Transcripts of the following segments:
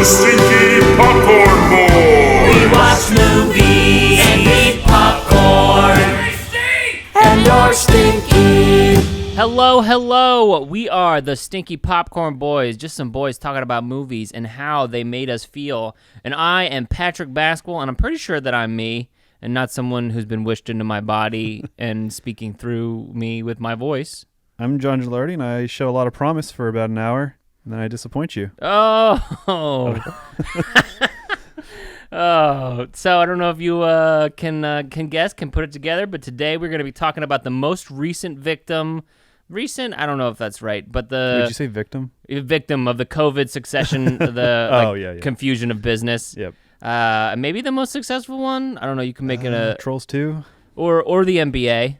the Stinky Popcorn Boys. We watch movies and eat popcorn. And you're stinky. Hello. We are the Stinky Popcorn Boys. Just some boys talking about movies and how they made us feel. And I am Patrick Basquill, and I'm pretty sure that I'm me and not someone who's been wished into my body and speaking through me with my voice. I'm John Gilardi, and I show a lot of promise for about an hour, and then I disappoint you. Oh. Oh, so I don't know if you can guess, can put it together, but today we're going to be talking about the most recent victim. Recent? I don't know if that's right, but Did you say victim? Victim of the COVID succession, the confusion of business. Yep. Maybe the most successful one. I don't know. You can make it a Trolls 2, or the NBA.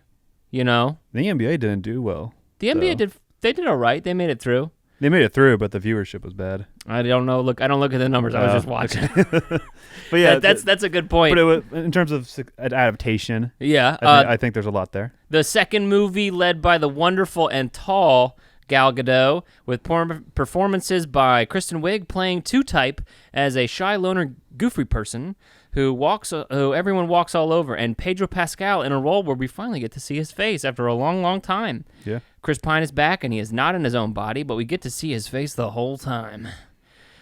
You know, the NBA didn't do well. The NBA did. They did all right. They made it through. They made it through, but the viewership was bad. I don't know. Look, I don't look at the numbers. I was just watching. But yeah, that's a good point. But it was, in terms of adaptation, yeah, I think there's a lot there. The second movie, led by the wonderful and tall Gal Gadot, with performances by Kristen Wiig playing Two-Type as a shy loner, goofy person who everyone walks all over, and Pedro Pascal in a role where we finally get to see his face after a long, long time. Yeah. Chris Pine is back, and he is not in his own body, but we get to see his face the whole time.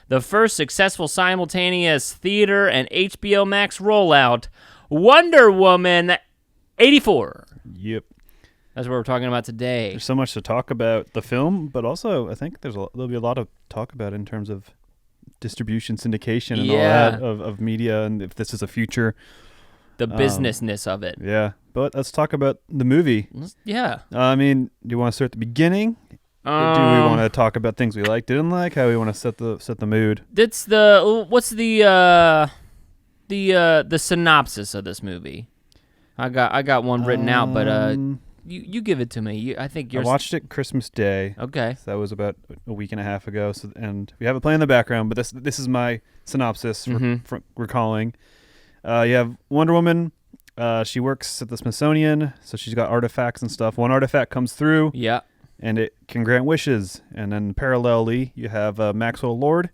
The first successful simultaneous theater and HBO Max rollout, Wonder Woman 84. Yep. That's what we're talking about today. There's so much to talk about the film, but also I think there'll be a lot of talk about in terms of distribution, syndication, and all that of media, and if this is a future. The businessness of it. Yeah. But let's talk about the movie. Yeah. I mean, do you want to start at the beginning? Do we want to talk about things we like, didn't like? How we want to set the mood? What's the synopsis of this movie? I got one written out, but you give it to me. I think yours. I watched it Christmas Day. Okay. So that was about a week and a half ago. So, and we have it playing in the background, but this is my synopsis for recalling. You have Wonder Woman. She works at the Smithsonian, so she's got artifacts and stuff. One artifact comes through. Yeah. And it can grant wishes. And then parallelly, you have Maxwell Lord,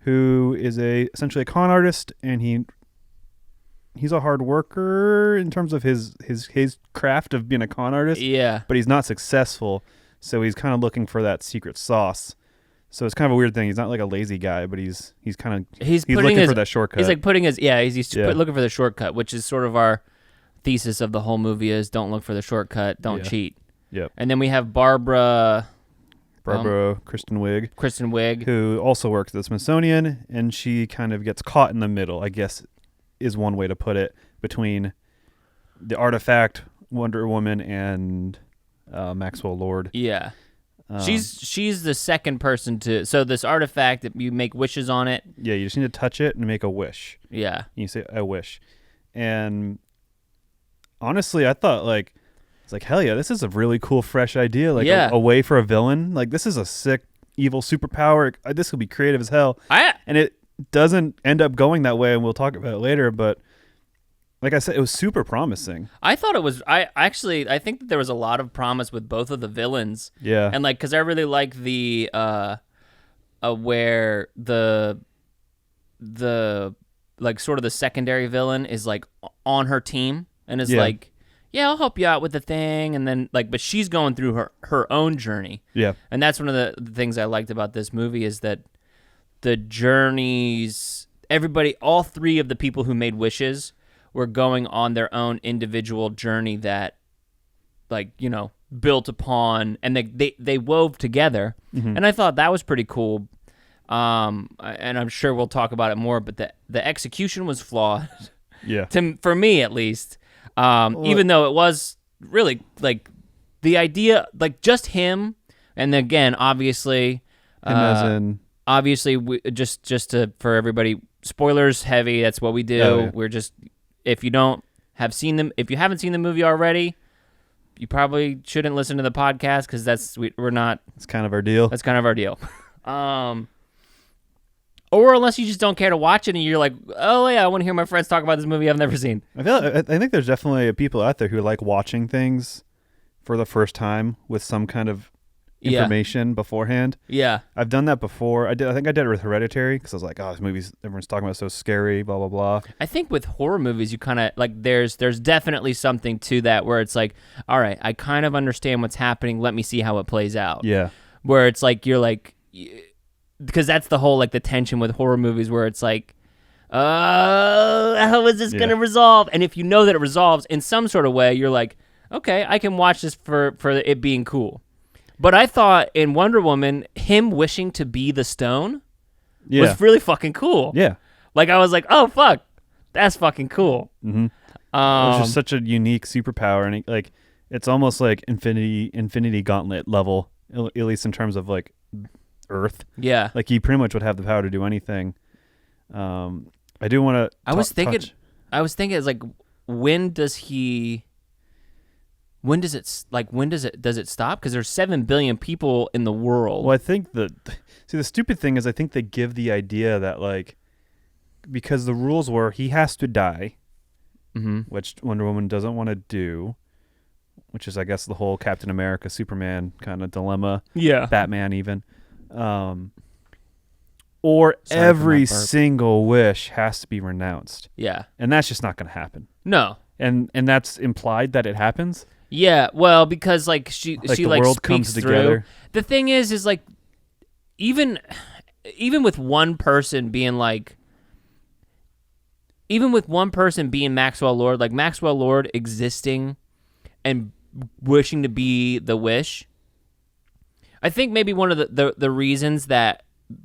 who is essentially a con artist, and he's a hard worker in terms of his craft of being a con artist. Yeah. But he's not successful, so he's kind of looking for that secret sauce. So it's kind of a weird thing. He's not like a lazy guy, but he's looking for that shortcut. He's like putting his looking for the shortcut, which is sort of our thesis of the whole movie is don't look for the shortcut, don't cheat. Yep. And then we have Barbara Kristen Wiig, who also works at the Smithsonian, and she kind of gets caught in the middle, I guess is one way to put it, between the artifact, Wonder Woman, and Maxwell Lord. Yeah. She's the second person to... So this artifact, that you make wishes on it. Yeah, you just need to touch it and make a wish. Yeah. And you say, I wish. And honestly, I thought, it's like, hell yeah, this is a really cool, fresh idea. A way for a villain. Like, this is a sick, evil superpower. This could be creative as hell. And it doesn't end up going that way, and we'll talk about it later, but like I said, it was super promising. I thought it was... I think that there was a lot of promise with both of the villains. Yeah. And, because I really like the... where the sort of the secondary villain is, on her team, and is yeah, I'll help you out with the thing, and then but she's going through her own journey. Yeah. And that's one of the things I liked about this movie is that the journeys, all three of the people who made wishes were going on their own individual journey that built upon, and they wove together. Mm-hmm. And I thought that was pretty cool. And I'm sure we'll talk about it more, but the execution was flawed. Yeah. For me at least. Even though it was really the idea, just him, and again, obviously, for everybody, spoilers heavy. That's what we do. Oh, yeah. We're just, if you haven't seen the movie already, you probably shouldn't listen to the podcast because we're not. It's kind of our deal. That's kind of our deal. Or unless you just don't care to watch it and you're like, oh yeah, I want to hear my friends talk about this movie I've never seen. I think there's definitely people out there who like watching things for the first time with some kind of information beforehand. Yeah. I've done that before. I think I did it with Hereditary because I was like, oh, this movie's everyone's talking about so scary, blah blah blah. I think with horror movies, you kind of like there's definitely something to that where it's like, all right, I kind of understand what's happening. Let me see how it plays out. Yeah. Where it's like you're like, because that's the whole like the tension with horror movies where it's like, how is this gonna resolve? And if you know that it resolves in some sort of way, you're like, okay, I can watch this for it being cool. But I thought in Wonder Woman, him wishing to be the stone was really fucking cool. Yeah. Like I was like, oh fuck, that's fucking cool. Mm-hmm. It's just such a unique superpower, and like it's almost like Infinity Gauntlet level, at least in terms of like Earth. Yeah. Like he pretty much would have the power to do anything. I do want to. I was thinking it's like, when does it stop? Because there's 7 billion people in the world. Well, I think the stupid thing is I think they give the idea that like, because the rules were he has to die, which Wonder Woman doesn't want to do, which is I guess the whole Captain America, Superman kind of dilemma. Yeah. Batman even. Or every single wish has to be renounced. Yeah. And that's just not going to happen. No. And that's implied that it happens? Yeah, well, because like she the like world speaks comes through. together. The thing is like even with one person being like, even with one person being Maxwell Lord, like Maxwell Lord existing and wishing to be the Wish, I think maybe one of the reasons that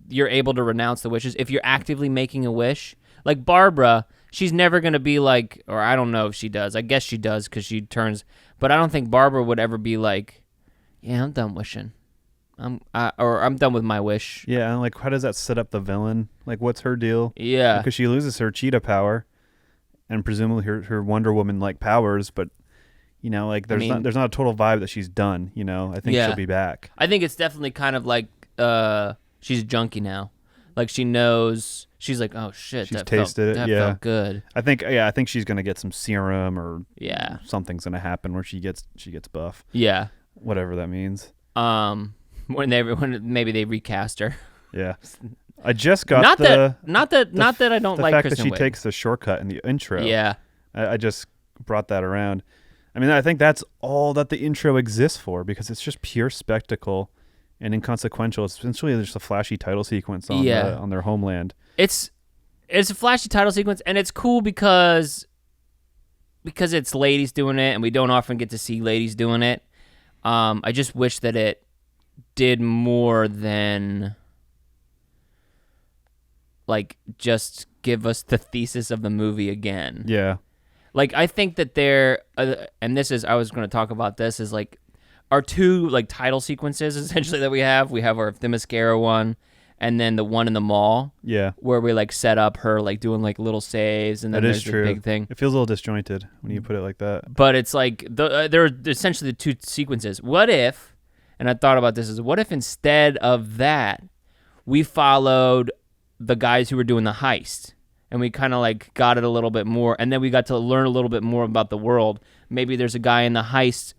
you're able to renounce the wishes, if you're actively making a wish, like Barbara, she's never going to be like, or I don't know if she does. I guess she does because she turns, but I don't think Barbara would ever be like, yeah, I'm done wishing. I'm done with my wish. Yeah, and like how does that set up the villain? Like what's her deal? Yeah. Because she loses her cheetah power and presumably her Wonder Woman like powers, but you know, like there's not a total vibe that she's done, you know. I think she'll be back. I think it's definitely kind of like she's a junkie now. Like she knows, she's like, oh shit, she's tasted it. That yeah, felt good. I think she's gonna get some serum or something's gonna happen where she gets buff. Yeah, whatever that means. When maybe they recast her. Yeah, I just got not that I don't like the fact Kristen that she Wiig. takes the shortcut in the intro. Yeah, I just brought that around. I mean, I think that's all that the intro exists for because it's just pure spectacle and inconsequential. It's essentially just a flashy title sequence on their homeland. It's a flashy title sequence, and it's cool because it's ladies doing it, and we don't often get to see ladies doing it. I just wish that it did more than like just give us the thesis of the movie again. Yeah. Like I think that and this is, I was going to talk about this, is like our two like title sequences essentially that we have our Themyscira one, and then the one in the mall. Yeah. Where we like set up her like doing like little saves, and then there's the big thing. It feels a little disjointed when you put it like that. But it's like there are essentially the two sequences. What if, and I thought about this, is what if instead of that we followed the guys who were doing the heist, and we kind of like got it a little bit more, and then we got to learn a little bit more about the world. Maybe there's a guy in the heist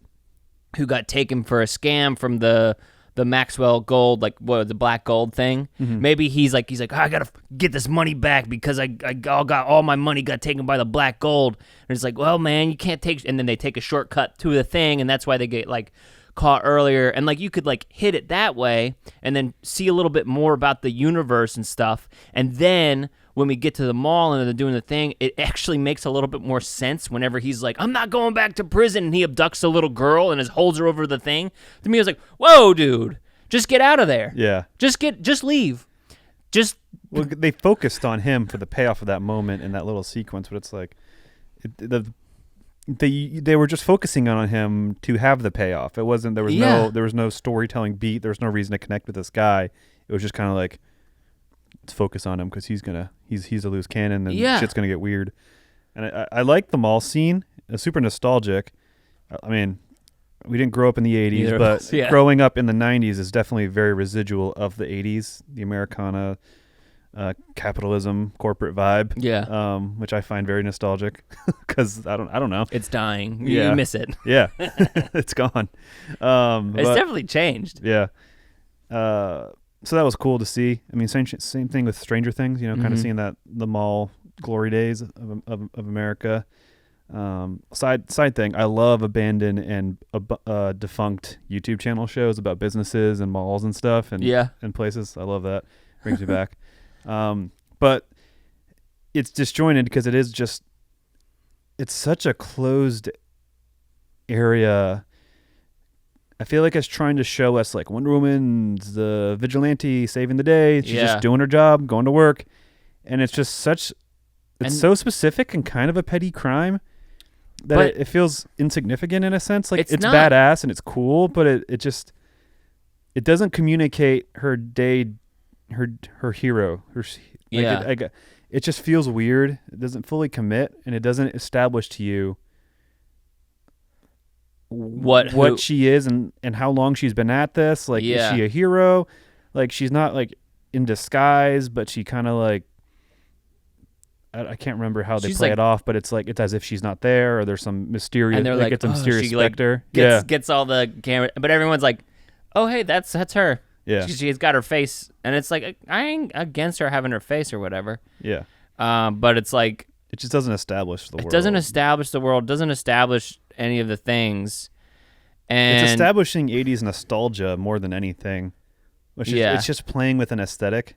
who got taken for a scam from the Maxwell Gold, like the black gold thing. Mm-hmm. Maybe he's like, oh, I gotta get this money back because I got all my money got taken by the black gold. And it's like, well, man, you can't take. And then they take a shortcut to the thing, and that's why they get like caught earlier. And like you could like hit it that way, and then see a little bit more about the universe and stuff, and then when we get to the mall and they're doing the thing, it actually makes a little bit more sense whenever he's like, I'm not going back to prison, and he abducts a little girl and holds her over the thing. To me, I was like, whoa, dude, just get out of there. Yeah. Just leave. Well, they focused on him for the payoff of that moment in that little sequence, but it's like they were just focusing on him to have the payoff. It wasn't, there was no storytelling beat. There was no reason to connect with this guy. It was just kind of like, let's focus on him because he's a loose cannon and shit's gonna get weird. And I like the mall scene. It's super nostalgic. I mean, we didn't grow up in the 80s, but growing up in the 90s is definitely very residual of the 80s, the Americana capitalism corporate vibe. Yeah. Which I find very nostalgic because I don't know. It's dying. Yeah. You miss it. Yeah, it's gone. It's definitely changed. Yeah. So that was cool to see. I mean, same thing with Stranger Things. Kind of seeing the mall glory days of America. Side thing, I love abandoned and defunct YouTube channel shows about businesses and malls and stuff and places. I love that. Brings me back. But it's disjointed because it's such a closed area. I feel like it's trying to show us like Wonder Woman's the vigilante saving the day. She's just doing her job, going to work. And it's just so specific and kind of a petty crime that it feels insignificant in a sense. Like it's badass and it's cool, but it doesn't communicate her hero. It just feels weird. It doesn't fully commit, and it doesn't establish to you what she is and how long she's been at this. Like, is she a hero? Like, she's not like in disguise, but she kind of like, I can't remember how they play it off, but it's like it's as if she's not there, or there's some mysterious. And they're like, it's a mysterious specter. Gets all the camera, but everyone's like, oh hey, that's her. Yeah, she's got her face, and it's like I ain't against her having her face or whatever. Yeah, but it's like it just doesn't establish the world. It doesn't establish the world. Doesn't establish any of the things. And it's establishing 80s nostalgia more than anything. It's just playing with an aesthetic.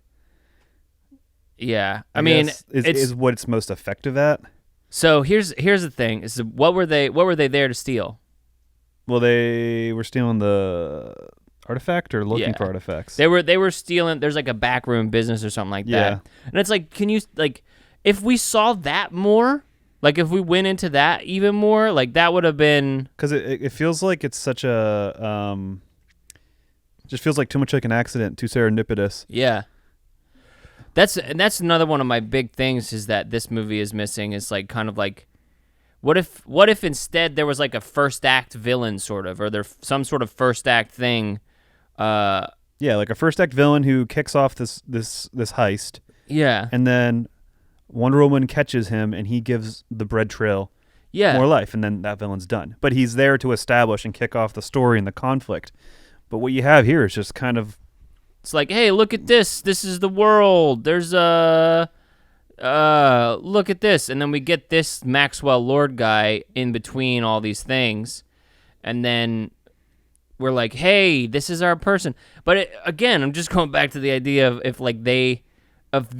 Yeah, I mean, is what it's most effective at. So here's the thing: is what were they there to steal? Well, they were stealing the artifact or looking for artifacts. They were stealing. There's like a backroom business or something like that. And it's like, can you like, if we saw that more, like if we went into that even more, like that would have been, because it feels like it's such a just feels like too much like an accident, too serendipitous. Yeah. That's another one of my big things is that this movie is missing. Is like kind of like, what if instead there was like a first act villain sort of, or there's some sort of first act thing. Yeah, like a first act villain who kicks off this heist. Yeah, and then Wonder Woman catches him and he gives the bread trail more life, and then that villain's done. But he's there to establish and kick off the story and the conflict. But what you have here is just kind of. It's like, hey, look at this. This is the world. There's look at this. And then we get this Maxwell Lord guy in between all these things. And then we're like, hey, this is our person. But again, I'm just going back to the idea of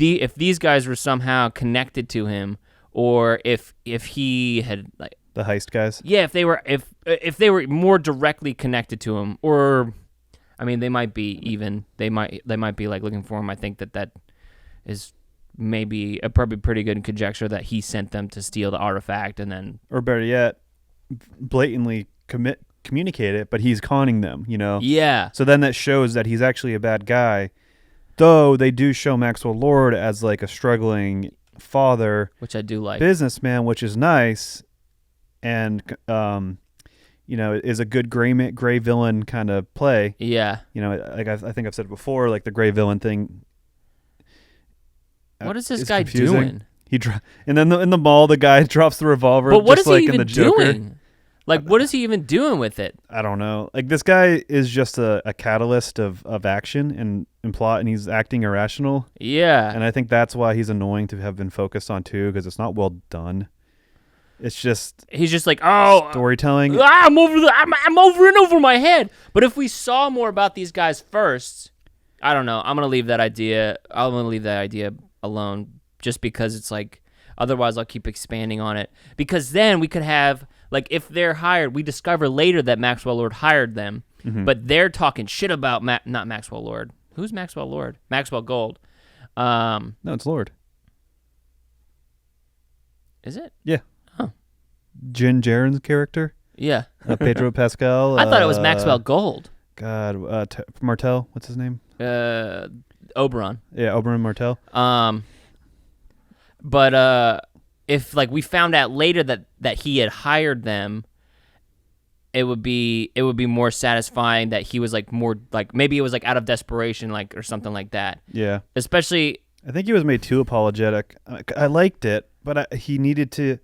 if these guys were somehow connected to him, or if he had like the heist guys. Yeah, if they were more directly connected to him, or I mean, they might be like looking for him. I think that is maybe a probably pretty good conjecture that he sent them to steal the artifact, and then, or better yet, blatantly communicate it, but he's conning them. Yeah. So then that shows that he's actually a bad guy, though they do show Maxwell Lord as like a struggling father, which I do like, businessman, which is nice, and is a good gray villain kind of play. Yeah. Like I think I've said it before, like the gray villain thing. What is this guy doing? And then in the mall, the guy drops the revolver. But what just is like he even in the Joker. doing? Like, what is he even doing with it? I don't know. Like, this guy is just a catalyst of action and plot, and he's acting irrational. Yeah. And I think that's why he's annoying to have been focused on too, because it's not well done. It's just he's just like, oh, storytelling. I'm over and over my head. But if we saw more about these guys first, I don't know. I'm gonna leave that idea. I'm gonna leave that idea alone, just because it's like, otherwise I'll keep expanding on it. Because then we could have, like, if they're hired, we discover later that Maxwell Lord hired them, but they're talking shit about not Maxwell Lord. Who's Maxwell Lord? Maxwell Gold. No, it's Lord. Is it? Yeah. Jin Jaren's character. Yeah. Pedro Pascal. I thought it was Maxwell Gold. God, Martel. What's his name? Oberon. Yeah, Oberon Martel. But if like we found out later that he had hired them, it would be more satisfying that he was like more like, maybe it was like out of desperation, like, or something like that. Yeah. Especially I think he was made too apologetic. I liked it, but he needed to.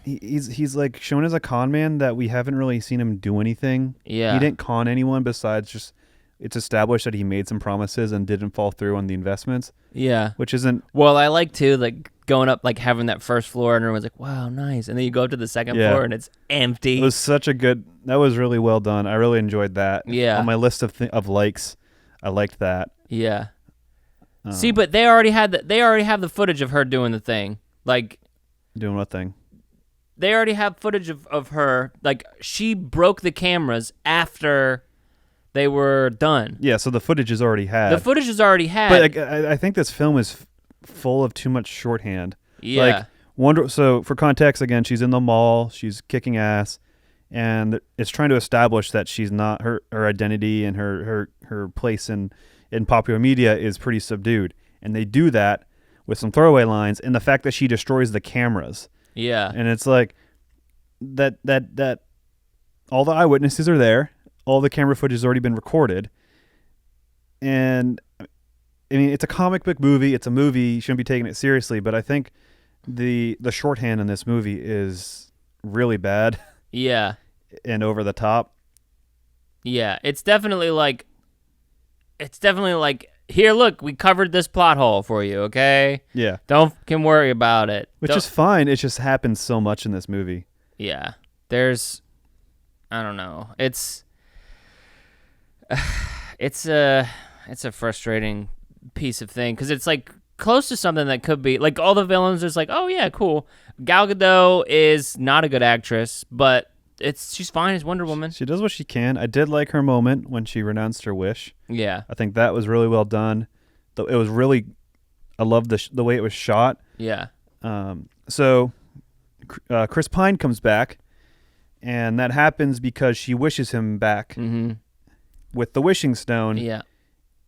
He's like shown as a con man that we haven't really seen him do anything. Yeah, he didn't con anyone besides just. It's established that he made some promises and didn't follow through on the investments. Yeah, which isn't. Well, I like too, like going up, like having that first floor, and everyone's like, "Wow, nice," and then you go up to the second floor and it's empty. It was such a good. That was really well done. I really enjoyed that. Yeah, on my list of likes, I liked that. Yeah. See, but they already have the footage of her doing the thing. Like, doing what thing? They already have footage of her. Like, she broke the cameras after they were done. Yeah, so the footage is already had. The footage is already had. But I think this film is full of too much shorthand. Yeah. So for context, again, she's in the mall. She's kicking ass. And it's trying to establish that she's not, her identity and her place in popular media is pretty subdued. And they do that with some throwaway lines and the fact that she destroys the cameras. Yeah. And it's like that all the eyewitnesses are there. All the camera footage has already been recorded. And I mean, it's a comic book movie. It's a movie. You shouldn't be taking it seriously. But I think the shorthand in this movie is really bad. Yeah. And over the top. Yeah. It's definitely like, here, look, we covered this plot hole for you, okay? Yeah. Don't can worry about it. Which is fine. It just happens so much in this movie. Yeah. I don't know. It's a frustrating piece of thing because it's like close to something that could be like all the villains is like, oh yeah, cool. Gal Gadot is not a good actress, but she's fine as Wonder Woman. She does what she can. I did like her moment when she renounced her wish. Yeah, I think that was really well done. It was really, I loved the way it was shot. Yeah. So Chris Pine comes back, and that happens because she wishes him back with the wishing stone. Yeah.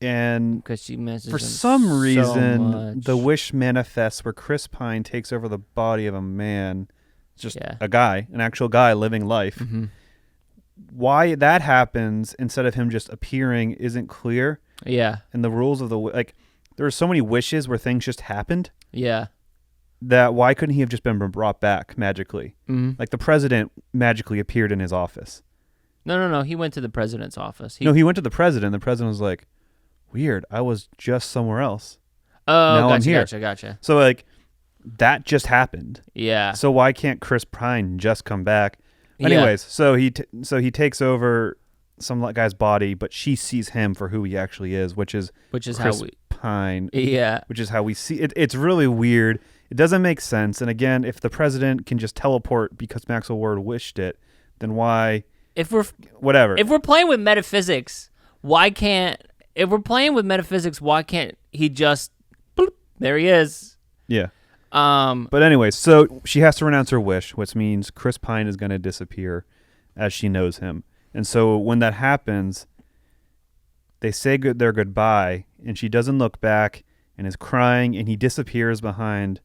And because she misses for him some reason, so much. the wish manifests where Chris Pine takes over the body of a man. Just a guy, an actual guy living life. Mm-hmm. Why that happens instead of him just appearing isn't clear. Yeah. And the rules of there are so many wishes where things just happened. Yeah. That why couldn't he have just been brought back magically? Mm-hmm. Like the president magically appeared in his office. No. He went to the president's office. He went to the president. The president was like, weird. I was just somewhere else. Oh, now I'm here. Gotcha. So that just happened. Yeah. So why can't Chris Pine just come back? Anyways, so he takes over some guy's body, but she sees him for who he actually is, which is Chris Pine. Yeah. Which is how we see it. It's really weird. It doesn't make sense. And again, if the president can just teleport because Maxwell Ward wished it, then why? If we're playing with metaphysics, why can't he just boop, there he is? Yeah. But anyways, so she has to renounce her wish, which means Chris Pine is going to disappear as she knows him. And so when that happens, they say their goodbye, and she doesn't look back and is crying, and he disappears behind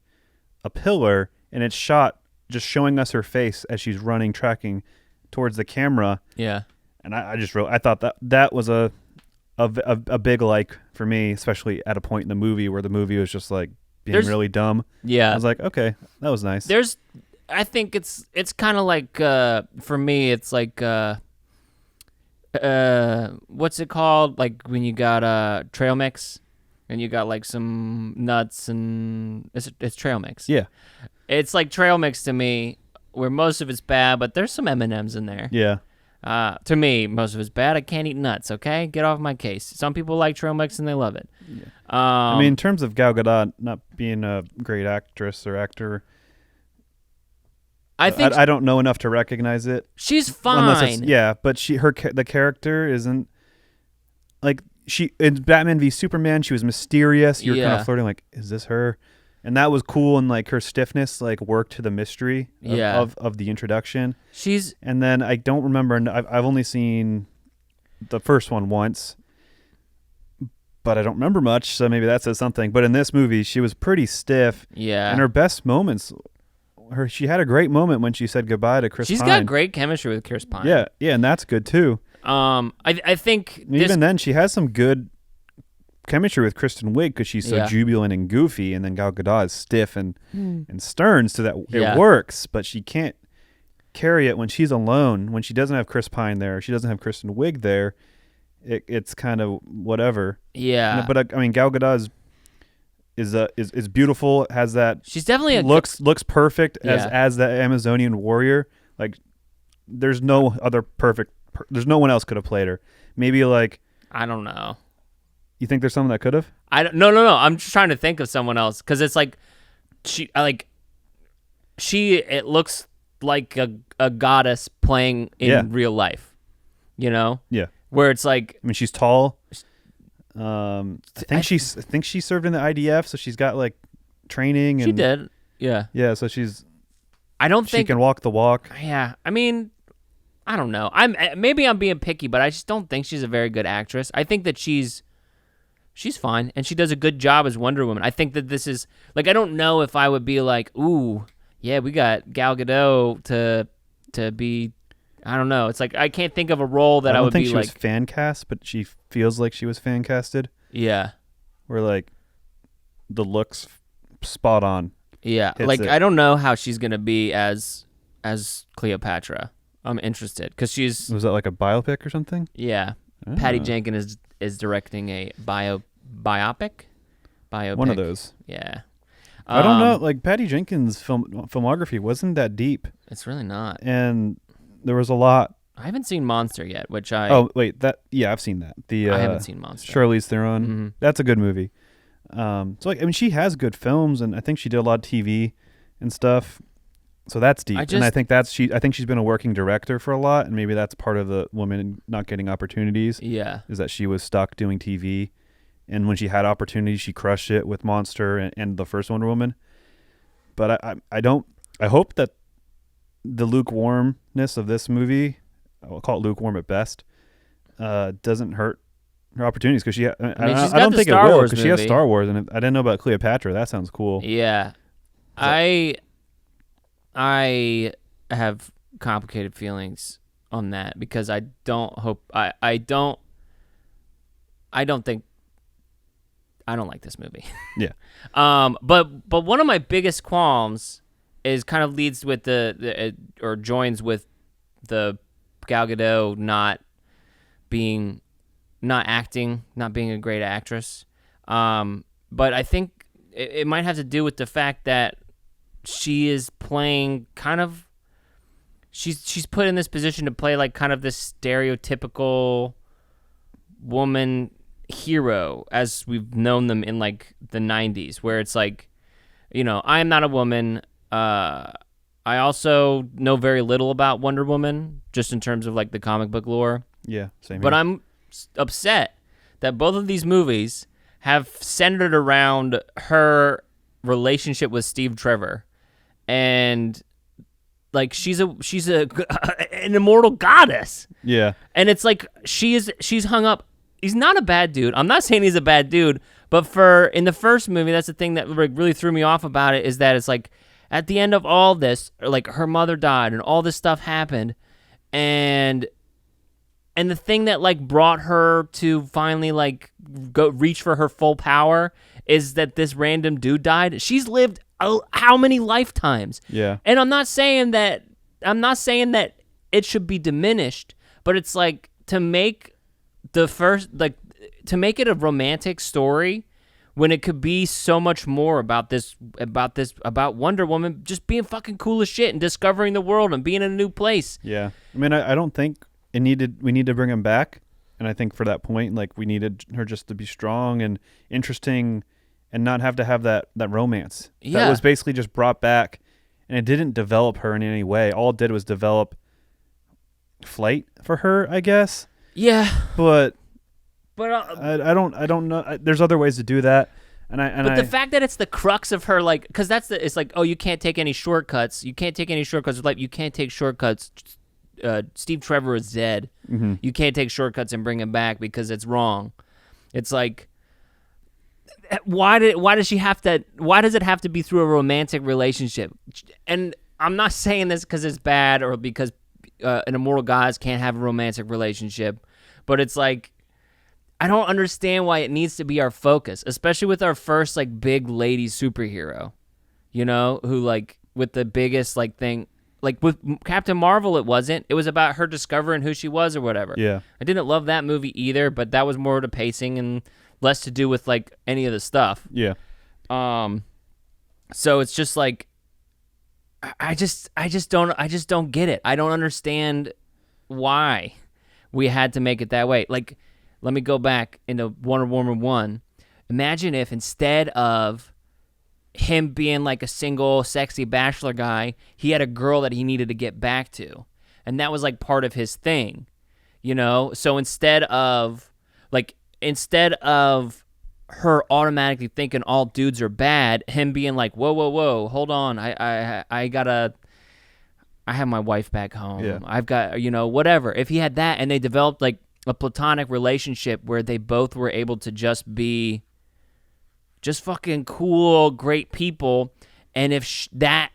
a pillar, and it's shot just showing us her face as she's running, tracking towards the camera. Yeah. And I thought that was a big like for me, especially at a point in the movie where the movie was just like being really dumb. Yeah. I was like, okay, that was nice. I think it's kind of like, for me, it's like, what's it called? Like when you got trail mix and you got like some nuts and it's trail mix. Yeah. It's like trail mix to me where most of it's bad, but there's some M&Ms in there. Yeah. To me, most of it's bad. I can't eat nuts, okay? Get off my case. Some people like trail mix and they love it. Yeah. I mean, in terms of Gal Gadot not being a great actress or actor, I think I don't know enough to recognize it. She's fine. But the character isn't like she in Batman v Superman. She was mysterious. You were kind of flirting like, is this her? And that was cool, and like her stiffness like worked to the mystery of the introduction. And then I don't remember. I've only seen the first one once, but I don't remember much. So maybe that says something. But in this movie, she was pretty stiff. Yeah. And her best moments, she had a great moment when she said goodbye to Chris Pine. She's got great chemistry with Chris Pine. Yeah, and that's good too. I think even then she has some good chemistry with Kristen Wiig because she's so jubilant and goofy, and then Gal Gadot is stiff and stern, so that it works. But she can't carry it when she's alone. When she doesn't have Chris Pine there, she doesn't have Kristen Wiig there. It's kind of whatever. Yeah. But I mean, Gal Gadot is beautiful. Has that? She's definitely looks perfect as the Amazonian warrior. Like, there's no other perfect. There's no one else could have played her. Maybe like, I don't know. You think there's someone that could have? No. I'm just trying to think of someone else because it's like it looks like a goddess playing in real life. You know? Yeah. Where it's like, I mean, she's tall. I think she served in the IDF, so she's got like training. And, she did. Yeah. Yeah. So she can walk the walk. Yeah. I mean, I don't know. Maybe I'm being picky, but I just don't think she's a very good actress. I think that she's fine, and she does a good job as Wonder Woman. I think that this is like, I don't know if I would be like, ooh, yeah, we got Gal Gadot to be. I don't know. It's like I can't think of a role that I would be like. I don't think she was fan cast, but she feels like she was fan casted. Yeah. Where like the looks spot on. Yeah. Like I don't know how she's gonna be as Cleopatra. I'm interested because was that like a biopic or something? Yeah. Patty Jenkins is directing a biopic. One of those. Yeah. I don't know. Like Patty Jenkins' filmography wasn't that deep. It's really not. And there was a lot. I haven't seen Monster yet, which I. Oh wait, I've seen that. I haven't seen Monster. Charlize Theron. Mm-hmm. That's a good movie. So like, I mean, she has good films, and I think she did a lot of TV and stuff. So that's deep, and I think I think she's been a working director for a lot, and maybe that's part of the woman not getting opportunities. Yeah, is that she was stuck doing TV, and when she had opportunities, she crushed it with Monster and the first Wonder Woman. But I hope that the lukewarmness of this movie, I'll call it lukewarm at best, doesn't hurt her opportunities because I don't think it will because she has Star Wars, and I didn't know about Cleopatra. That sounds cool. Yeah, I have complicated feelings on that because I don't like this movie. Yeah. But one of my biggest qualms is kind of leads with or joins with the Gal Gadot not being a great actress. But I think it might have to do with the fact that she is playing kind of she's put in this position to play like kind of this stereotypical woman hero as we've known them in like the 90s, where it's like, you know, I am not a woman. I also know very little about Wonder Woman, just in terms of like the comic book lore. Yeah, same. But I'm upset that both of these movies have centered around her relationship with Steve Trevor, and like she's an immortal goddess. Yeah, and it's like she's hung up. He's not a bad dude. I'm not saying he's a bad dude, but in the first movie, that's the thing that really threw me off about it, is that it's like at the end of all this, like her mother died and all this stuff happened, and the thing that like brought her to finally like go reach for her full power is that this random dude died. She's lived how many lifetimes? Yeah. And I'm not saying that it should be diminished, but it's like to make it a romantic story when it could be so much more about Wonder Woman just being fucking cool as shit and discovering the world and being in a new place. Yeah. I mean, I don't think we need to bring him back. And I think for that point, like, we needed her just to be strong and interesting and not have to have that romance. Yeah. That was basically just brought back, and it didn't develop her in any way. All it did was develop flight for her, I guess. Yeah. But I don't know. There's other ways to do that. But the fact that it's the crux of her, like, because it's like, oh, you can't take any shortcuts. You can't take any shortcuts. Like, you can't take shortcuts. Steve Trevor is dead. Mm-hmm. You can't take shortcuts and bring him back because it's wrong. It's like, why does it have to be through a romantic relationship? And I'm not saying this because it's bad or because an immortal goddess can't have a romantic relationship, but it's like, I don't understand why it needs to be our focus, especially with our first like big lady superhero, you know, who like with the biggest like thing, like with Captain Marvel, it wasn't. It was about her discovering who she was or whatever. Yeah. I didn't love that movie either, but that was more the pacing and less to do with like any of the stuff. Yeah. So it's just like, I just don't get it. I don't understand why we had to make it that way. Like, let me go back into Wonder Woman 1. Imagine if instead of him being like a single, sexy bachelor guy, he had a girl that he needed to get back to. And that was like part of his thing, you know? So instead of her automatically thinking all dudes are bad, him being like, whoa, hold on. I have my wife back home. Yeah. I've got, you know, whatever. If he had that and they developed like a platonic relationship where they both were able to just be just fucking cool, great people. And if that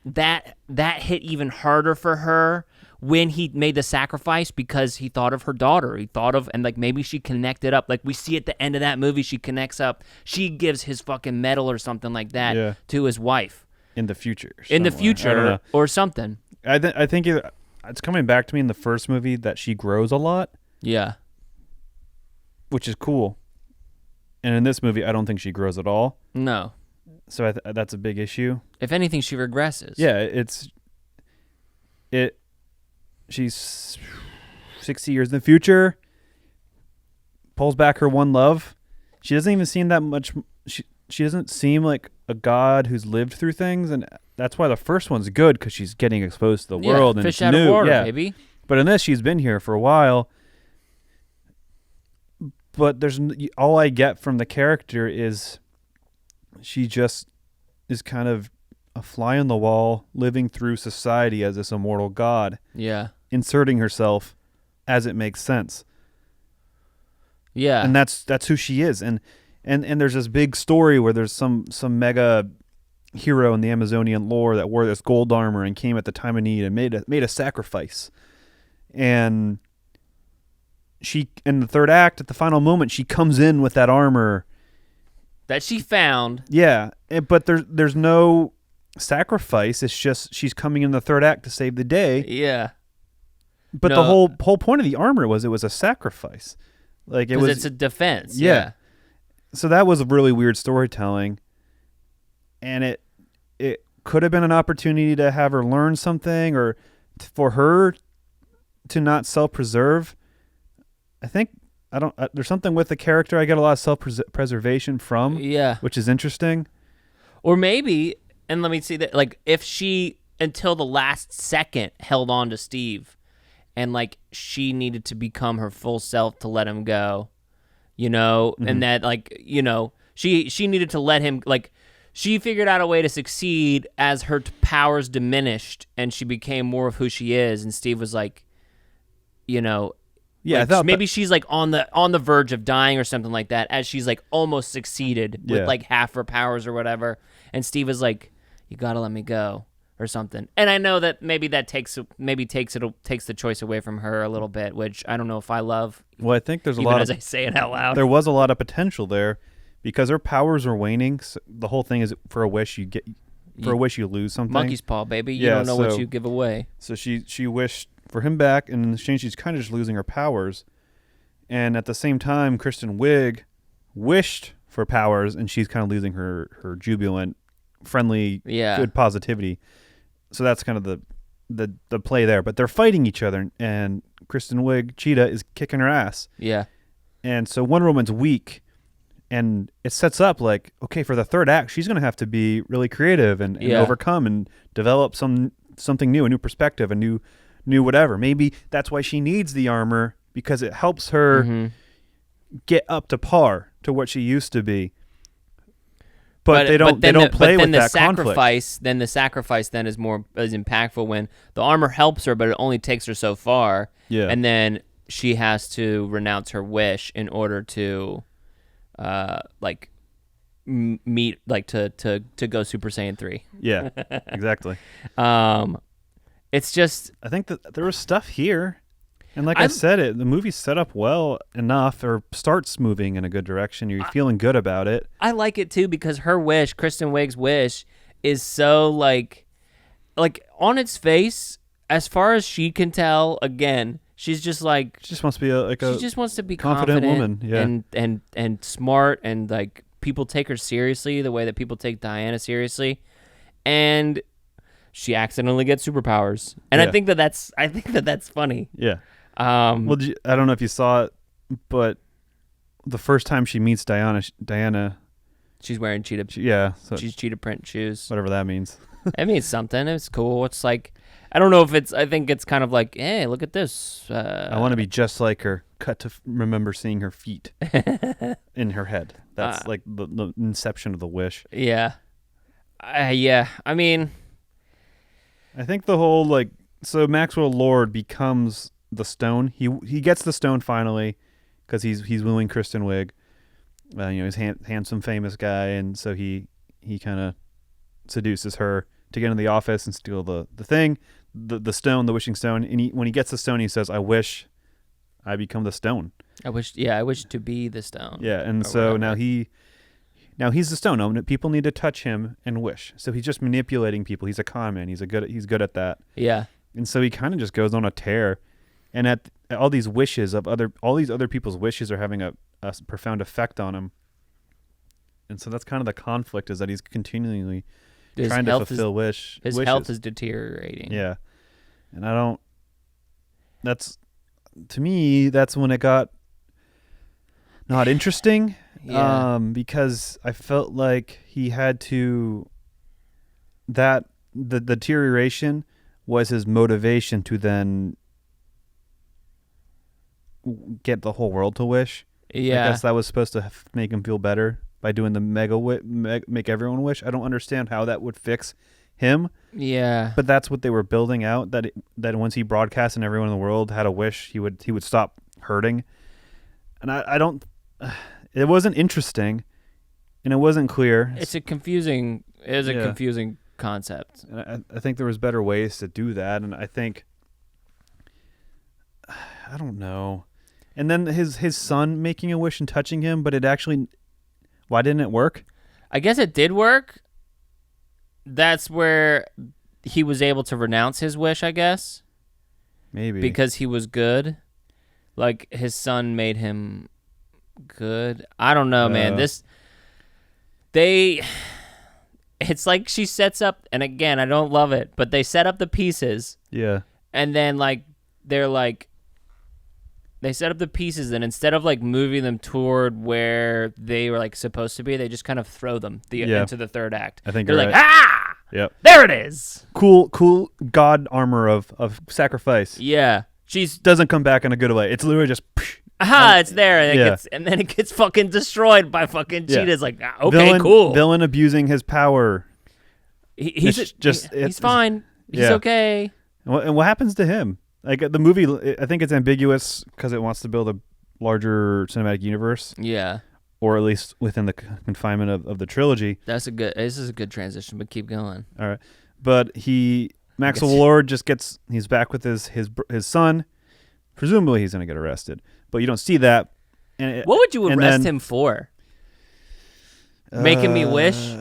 hit even harder for her when he made the sacrifice because he thought of her daughter. He thought of, and like maybe she connected up. Like we see at the end of that movie, she connects up. She gives his fucking medal or something like that to his wife. In the future. In the future or something. I think it's coming back to me in the first movie that she grows a lot. Yeah. Which is cool. And in this movie, I don't think she grows at all. No. So that's a big issue. If anything, she regresses. Yeah, she's 60 years in the future, pulls back her one love. She doesn't even seem that much. She doesn't seem like a god who's lived through things, and that's why the first one's good because she's getting exposed to the world and fish it's out new. of water, yeah. baby. But in this, she's been here for a while. But all I get from the character is she just is kind of a fly on the wall, living through society as this immortal god. Yeah. Inserting herself as it makes sense. Yeah. And that's who she is. And there's this big story where there's some mega hero in the Amazonian lore that wore this gold armor and came at the time of need and made a sacrifice. And she, in the third act, at the final moment, she comes in with that armor that she found. Yeah, but there's no sacrifice. It's just she's coming in the third act to save the day. Yeah. But the whole point of the armor was it was a sacrifice. Like it's a defense. Yeah. So that was a really weird storytelling, and it could have been an opportunity to have her learn something or for her to not self-preserve. I think there's something with the character I get a lot of self-preservation from. Yeah. Which is interesting. Or maybe, and let me see that, like if she until the last second held on to Steve and like she needed to become her full self to let him go, you know, and that like, you know, she needed to let him, like she figured out a way to succeed as her powers diminished and she became more of who she is. And Steve was like, you know, yeah, like I thought maybe she's like on the verge of dying or something like that, as she's like almost succeeded with like half her powers or whatever. And Steve is like, "You gotta let me go," or something. And I know that maybe that takes the choice away from her a little bit, which I don't know if I love. Well, I think there's a even lot as I say it out loud. There was a lot of potential there because her powers are waning. So the whole thing is for a wish you get, for a wish you lose something. Monkey's paw, baby. You don't know what you give away. So she wished for him back, and in exchange, she's kind of just losing her powers. And at the same time, Kristen Wiig wished for powers, and she's kind of losing her jubilant, friendly, good positivity. So that's kind of the play there. But they're fighting each other, and Kristen Wiig, Cheetah, is kicking her ass. Yeah. And so Wonder Woman's weak, and it sets up like, okay, for the third act, she's going to have to be really creative and overcome and develop something new, a new perspective, a new whatever. Maybe that's why she needs the armor, because it helps her get up to par to what she used to be. But they don't play with that conflict. Then the sacrifice then is impactful when the armor helps her, but it only takes her so far. Yeah. And then she has to renounce her wish in order to meet to go Super Saiyan 3. Yeah. Exactly. It's just, I think that there was stuff here. And like I said, the movie's set up well enough, or starts moving in a good direction. You're feeling good about it. I like it too because her wish, Kristen Wiig's wish, is so like on its face, as far as she can tell. Again, she's just like she just wants to be she just wants to be confident woman, yeah, and smart, and like people take her seriously the way that people take Diana seriously, and she accidentally gets superpowers, and I think that's funny. Yeah. Well, I don't know if you saw it, but the first time she meets Diana, she's wearing cheetah. So she's cheetah print shoes. Whatever that means. It means something. It's cool. It's like, I don't know if it's. I think it's kind of like, hey, look at this. I want to be just like her. Cut to remember seeing her feet in her head. That's like the inception of the wish. Yeah. Yeah. I mean, I think the whole so Maxwell Lord becomes the stone. He gets the stone finally because he's wooing Kristen Wiig. He's handsome, famous guy, and so he kind of seduces her to get into the office and steal the thing, the stone, the wishing stone. And when he gets the stone, he says, "I wish I become the stone. I wish to be the stone." Yeah, and so now he's the stone. People need to touch him and wish. So he's just manipulating people. He's a con man. He's good at that. Yeah. And so he kind of just goes on a tear, and at all these wishes of all these other people's wishes are having a profound effect on him. And so that's kind of the conflict, is that he's continually trying to fulfill wishes. His health is deteriorating. Yeah. And to me, that's when it got not interesting. Yeah. Because I felt like he had to, the deterioration was his motivation to then get the whole world to wish. Yeah. I guess that was supposed to make him feel better by doing the make everyone wish. I don't understand how that would fix him. Yeah. But that's what they were building out, that once he broadcast and everyone in the world had a wish, he would stop hurting. And I don't, it wasn't interesting, and it wasn't clear. It's a confusing concept. And I think there was better ways to do that, and I think, I don't know. And then his son making a wish and touching him, but why didn't it work? I guess it did work. That's where he was able to renounce his wish, I guess. Maybe. Because he was good. Like, his son made him good. I don't know, man. It's like she sets up, and again, I don't love it, but they set up the pieces. Yeah. And then, they set up the pieces, and instead of moving them toward where they were supposed to be, they just kind of throw them into the third act. I think they're you're like, right. ah, yep, there it is. Cool god armor of sacrifice. Yeah, doesn't come back in a good way. It's literally just, it's there, and then it gets fucking destroyed by fucking cheetahs. Okay, cool. Villain abusing his power. He's fine. He's okay. And what happens to him? The movie, I think it's ambiguous because it wants to build a larger cinematic universe. Yeah. Or at least within the confinement of the trilogy. This is a good transition, but keep going. All right. But Maxwell Lord he's back with his son. Presumably he's going to get arrested. But you don't see that. What would you arrest him for? Making me wish?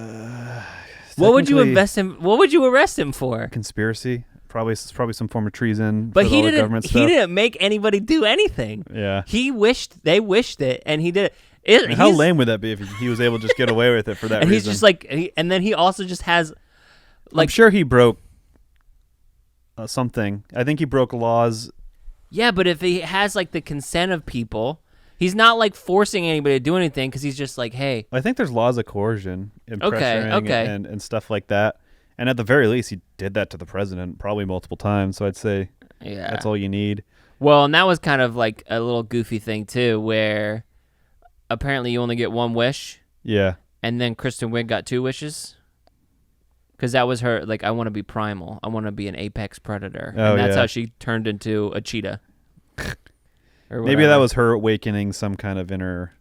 What would you arrest him for? Conspiracy. Probably some form of treason. But he didn't make anybody do anything. Yeah. They wished it, and he did it. How lame would that be if he was able to just get away with it for that and reason? He's just and then he also just has, I'm sure he broke something. I think he broke laws. Yeah, but if he has the consent of people, he's not forcing anybody to do anything because he's just hey. I think there's laws of coercion and pressuring and stuff like that. And at the very least, he did that to the president probably multiple times. So I'd say that's all you need. Well, and that was kind of a little goofy thing, too, where apparently you only get one wish. Yeah. And then Kristen Wiig got 2 wishes. Because that was her, I want to be primal. I want to be an apex predator. And that's how she turned into a cheetah. Maybe that was her awakening some kind of inner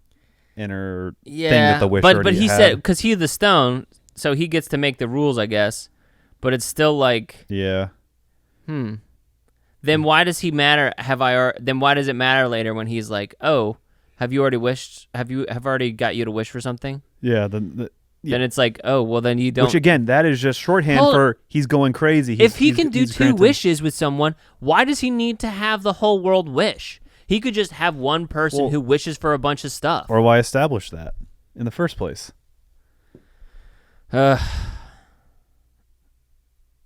thing that the wish already but he had. said, because he's the stone, so he gets to make the rules, I guess. But it's still Then why does he matter? Then why does it matter later when he's like, "Oh, have you already wished? Have already got you to wish for something?" Yeah. Then it's like, oh, well, then you don't. Which again, that is just shorthand for he's going crazy. If he can do two wishes with someone, why does he need to have the whole world wish? He could just have one person who wishes for a bunch of stuff. Or why establish that in the first place?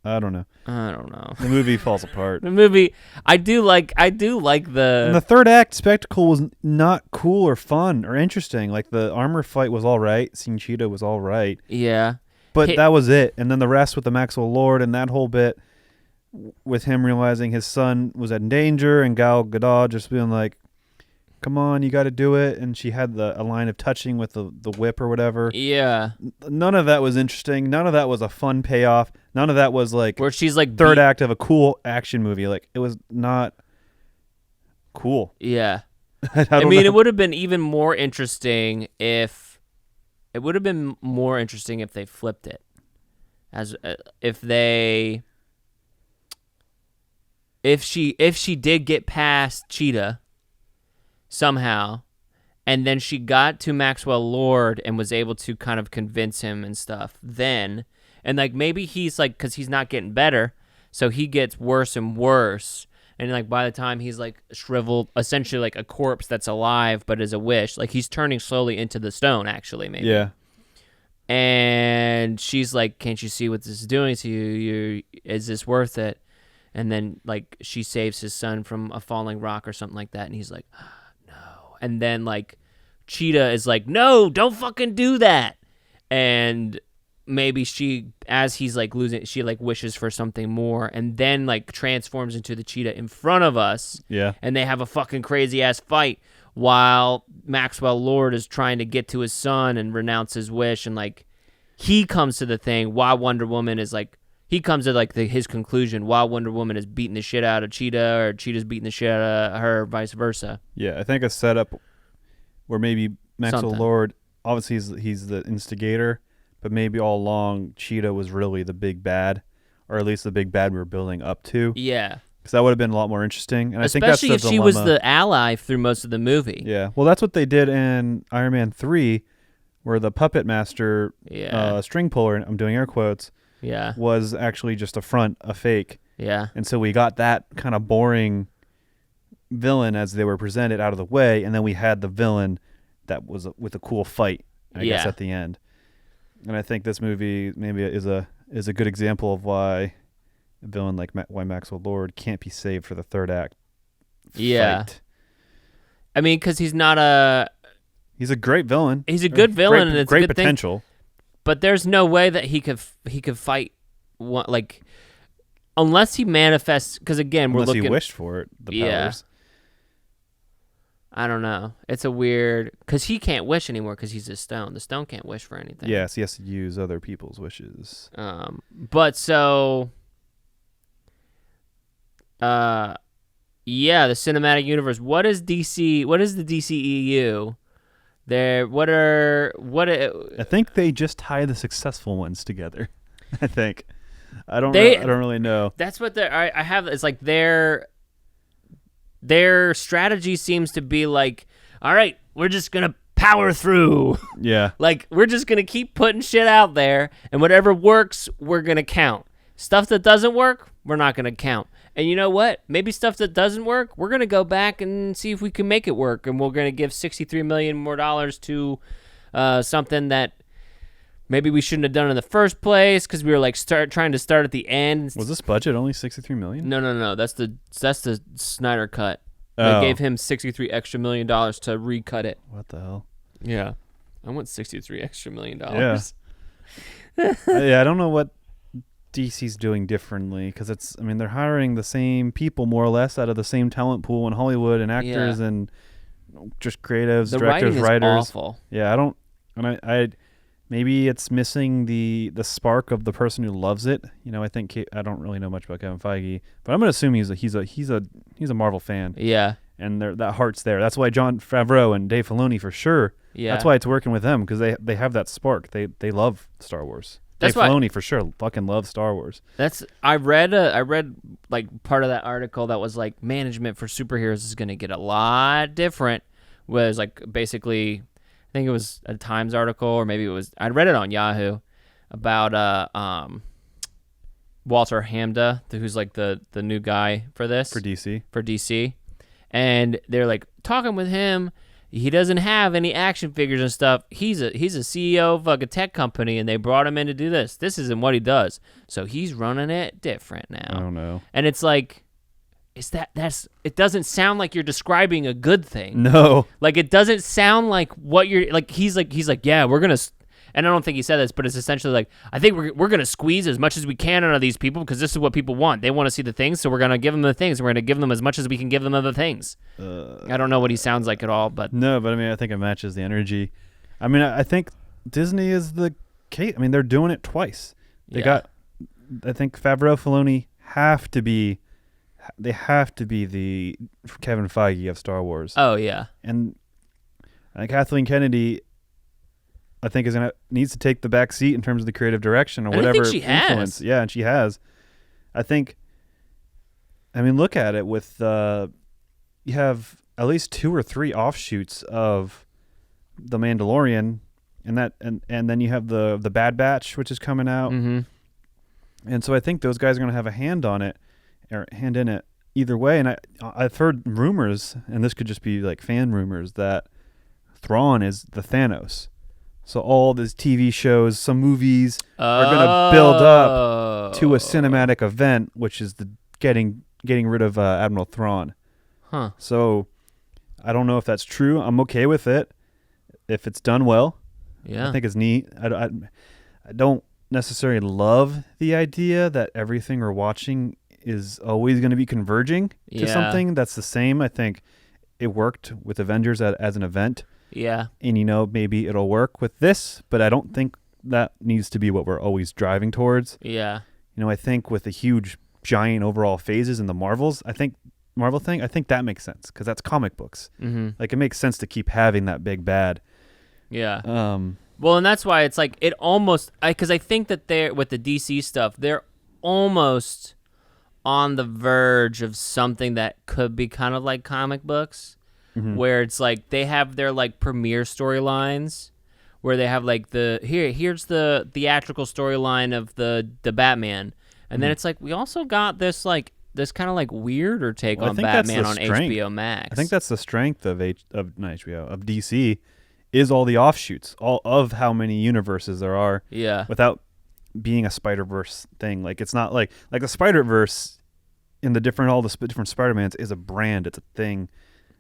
I don't know. The movie falls apart. The movie, I do like the... And the third act spectacle was not cool or fun or interesting. Like, the armor fight was all right. Seeing Cheetah was all right. Yeah. But that was it. And then the rest with the Maxwell Lord and that whole bit with him realizing his son was in danger and Gal Gadot just being like, come on, you got to do it. And she had a line of touching with the whip or whatever. Yeah. None of that was interesting. None of that was a fun payoff. None of that was like where she's like third act of a cool action movie. Like, it was not cool. Yeah. I mean, it would have been even more interesting if they flipped it. If she did get past Cheetah somehow, and then she got to Maxwell Lord and was able to kind of convince him and stuff, then, and like maybe he's like, because he's not getting better, so he gets worse and worse, and like by the time he's like shriveled, essentially like a corpse that's alive but is a wish, like he's turning slowly into the stone, actually, maybe. Yeah. And she's like, can't you see what this is doing to you? Is this worth it? And then like she saves his son from a falling rock or something like that, and he's like, no. And then like Cheetah is like, no, don't fucking do that. And maybe she, as he's like losing, she like wishes for something more, and then like transforms into the Cheetah in front of us. Yeah. And they have a fucking crazy ass fight while Maxwell Lord is trying to get to his son and renounce his wish, and like he comes to the thing while Wonder Woman is like, he comes to like his conclusion while Wonder Woman is beating the shit out of Cheetah, or Cheetah's beating the shit out of her, vice versa. Yeah, I think a setup where maybe Maxwell Lord, obviously he's the instigator, but maybe all along Cheetah was really the big bad, or at least the big bad we were building up to. Yeah. Because that would have been a lot more interesting. And especially I think that's if she was the ally through most of the movie. Yeah. Well, that's what they did in Iron Man 3, where the puppet master, string puller, I'm doing air quotes, was actually just a fake. Yeah. And so we got that kind of boring villain as they were presented out of the way, and then we had the villain that was with a cool fight, I guess, at the end. And I think this movie maybe is a good example of why a villain like why Maxwell Lord can't be saved for the third act. Fight. I mean, because he's a great villain. He's a good villain, and it's great a good potential. Thing. But there's no way that he could fight one, like, unless he manifests. Because again, unless he wished for it, the powers. I don't know. It's a weird, because he can't wish anymore because he's a stone. The stone can't wish for anything. Yes, he has to use other people's wishes. But so, the cinematic universe. What is DC? What is the DCEU? I think they just tie the successful ones together. I think. I don't really know. That's what I have. It's like their strategy seems to be like, all right, we're just gonna power through. Yeah. Like, we're just gonna keep putting shit out there, and whatever works, we're gonna count. Stuff that doesn't work, we're not gonna count. And you know what? Maybe stuff that doesn't work, we're going to go back and see if we can make it work. And we're going to give $63 million more to something that maybe we shouldn't have done in the first place because we were like trying to start at the end. Was this budget only $63 million? No. That's the Snyder cut. They gave him $63 extra million to recut it. What the hell? Yeah. I want $63 extra million. Yeah. I don't know what DC's doing differently, because they're hiring the same people more or less out of the same talent pool in Hollywood, and actors and just creatives, directors, writers. Awful. Yeah, I maybe it's missing the spark of the person who loves it. I think I don't really know much about Kevin Feige, but I'm gonna assume he's a Marvel fan. Yeah, and that heart's there. That's why Jon Favreau and Dave Filoni for sure. Yeah, that's why it's working with them, because they have that spark. They love Star Wars. That's Dave Filoni for sure fucking loves Star Wars. I read like part of that article that was like management for superheroes is going to get a lot different. Was like basically, I think it was a Times article or maybe it was I read it on Yahoo about Walter Hamda, who's like the new guy for this for DC, and they're like talking with him. He doesn't have any action figures and stuff. He's a CEO of like a tech company, and they brought him in to do this. This isn't what he does, so he's running it different now. I don't know. And it's like, it doesn't sound like you're describing a good thing. No, like it doesn't sound like what you're like. He's like, yeah, we're gonna. And I don't think he said this, but it's essentially like, I think we're going to squeeze as much as we can out of these people because this is what people want. They want to see the things, so we're going to give them the things. We're going to give them as much as we can give them of the things. I don't know what he sounds like at all, but... No, but I mean, I think it matches the energy. I mean, I think Disney is the case. I mean, they're doing it twice. They got... I think Favreau, Filoni have to be the Kevin Feige of Star Wars. Oh, yeah. And Kathleen Kennedy... I think needs to take the back seat in terms of the creative direction or whatever influence. Yeah, and she has. I think. I mean, look at it with you have at least 2 or 3 offshoots of the Mandalorian, and then you have the Bad Batch, which is coming out, and so I think those guys are going to have a hand on it, or hand in it either way. And I've heard rumors, and this could just be like fan rumors, that Thrawn is the Thanos. So all these TV shows, some movies are going to build up to a cinematic event, which is the getting rid of Admiral Thrawn. Huh. So I don't know if that's true. I'm okay with it if it's done well. Yeah. I think it's neat. I don't necessarily love the idea that everything we're watching is always going to be converging to something that's the same. I think it worked with Avengers as an event. Yeah. And, maybe it'll work with this, but I don't think that needs to be what we're always driving towards. Yeah. I think with the huge, giant overall phases in the Marvel thing, I think that makes sense because that's comic books. Mm-hmm. Like, it makes sense to keep having that big bad. Yeah. Well, and that's why it's like, it almost, because I think that with the DC stuff, they're almost on the verge of something that could be kind of like comic books. Mm-hmm. Where it's like they have their like premiere storylines where they have like here's the theatrical storyline of the Batman, and then it's like we also got this kind of like weirder take on Batman on HBO Max. I think that's the strength of DC is all the offshoots, all of how many universes there are. Yeah. Without being a Spider-Verse thing, like it's not like the Spider-Verse in all the different Spider-Mans is a brand, it's a thing.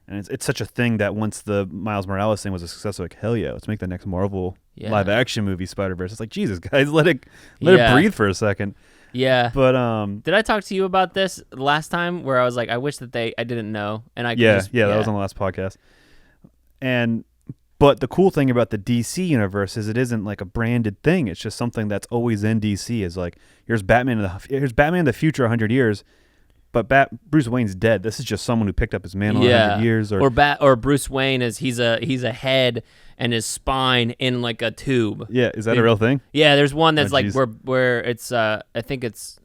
And it's such a thing that once the Miles Morales thing was a success, like, hell yeah, let's make the next Marvel live action movie Spider-Verse. It's like, Jesus, guys, let it breathe for a second. Yeah. But did I talk to you about this last time where I was like, I wish that I didn't know, and I that was on the last podcast. But the cool thing about the DC universe is it isn't like a branded thing. It's just something that's always in DC. Is like, here's Batman in the future 100 years. But Bruce Wayne's dead. This is just someone who picked up his mantle in 100 years. Or Bruce Wayne is he's a head and his spine in like a tube. Yeah, is that a real thing? Yeah, there's one that's where it's I think it's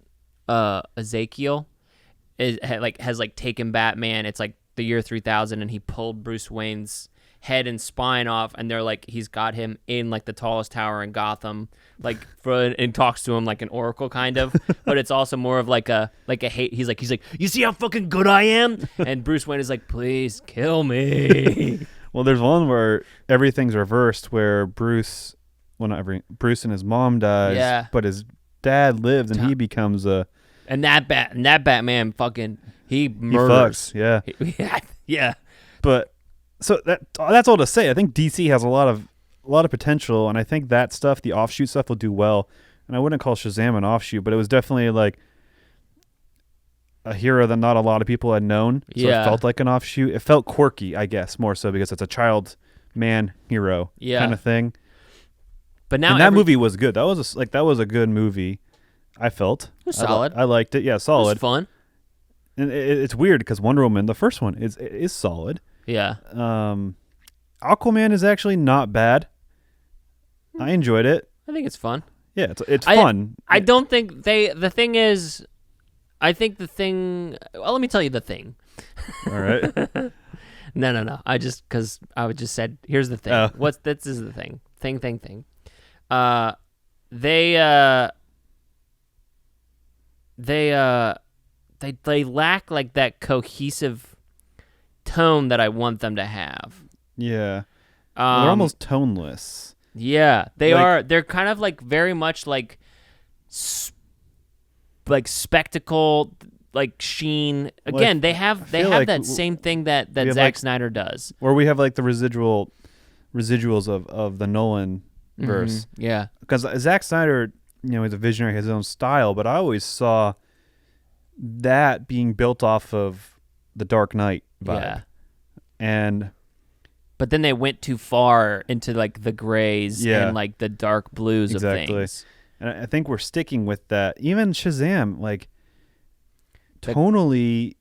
Ezekiel has taken Batman. It's like the year 3000, and he pulled Bruce Wayne's head and spine off, and they're like he's got him in like the tallest tower in Gotham, and talks to him like an oracle kind of, but it's also more of like a hate. He's like you see how fucking good I am, and Bruce Wayne is like, please kill me. Well, there's one where everything's reversed, where Bruce and his mom dies, but his dad lives, and he becomes and that Batman fucking he murders. He fucks, yeah. But so that's all to say. I think DC has a lot of potential, and I think that stuff, the offshoot stuff, will do well. And I wouldn't call Shazam an offshoot, but it was definitely like a hero that not a lot of people had known. So it felt like an offshoot. It felt quirky, I guess, more so because it's a child man hero kind of thing. But now that movie was good. That was a good movie. I felt it was solid. I liked it. Yeah, solid. It was fun. And it's weird because Wonder Woman, the first one, is solid. Yeah. Aquaman is actually not bad. I enjoyed it. I think it's fun. Yeah, it's fun. I don't think the thing is, I think the thing. Well, let me tell you the thing. All right. No. Because I would just said, here's the thing. This is the thing. Thing. They lack like that cohesive tone that I want them to have. Yeah. They're almost toneless. Yeah, they are. They're kind of like very much like spectacle, like sheen. Again, they have like that same thing that Zack Snyder does. Or we have like the residuals of the Nolan verse. Mm-hmm. Yeah, because Zack Snyder, is a visionary, has his own style, but I always saw that being built off of the Dark Knight vibe. Yeah. But then they went too far into like the grays and like the dark blues of things. And I think we're sticking with that. Even Shazam, like tonally,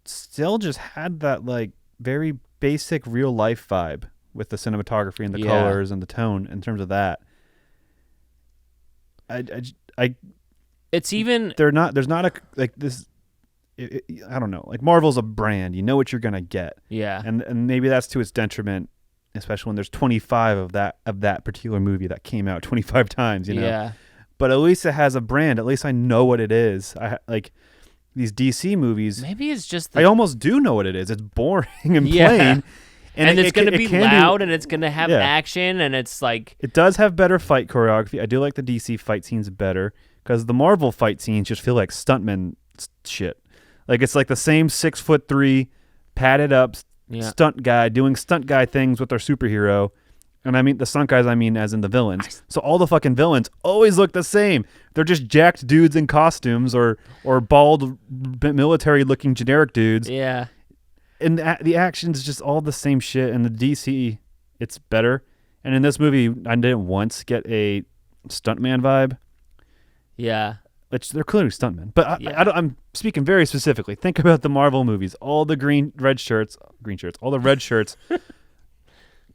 still just had that like very basic real life vibe with the cinematography and the colors and the tone in terms of that. It's even there's not a like this. I don't know. Like Marvel's a brand, you know what you're gonna get. Yeah, and maybe that's to its detriment, especially when there's 25 of that particular movie that came out 25 times. Yeah. But at least it has a brand. At least I know what it is. I like these DC movies. Maybe it's just I almost do know what it is. It's boring and plain. And it's going to be loud, and it's going to have action, and it's like... It does have better fight choreography. I do like the DC fight scenes better, because the Marvel fight scenes just feel like stuntman shit. Like, it's like the same 6'3", padded up stunt guy doing stunt guy things with their superhero. And I mean, the stunt guys, as in the villains. So all the fucking villains always look the same. They're just jacked dudes in costumes or bald military-looking generic dudes. Yeah. And the action is just all the same shit. And the DC, it's better. And in this movie, I didn't once get a stuntman vibe. Yeah. Which they're clearly stuntmen. But I'm speaking very specifically. Think about the Marvel movies. All the red shirts, all the red shirts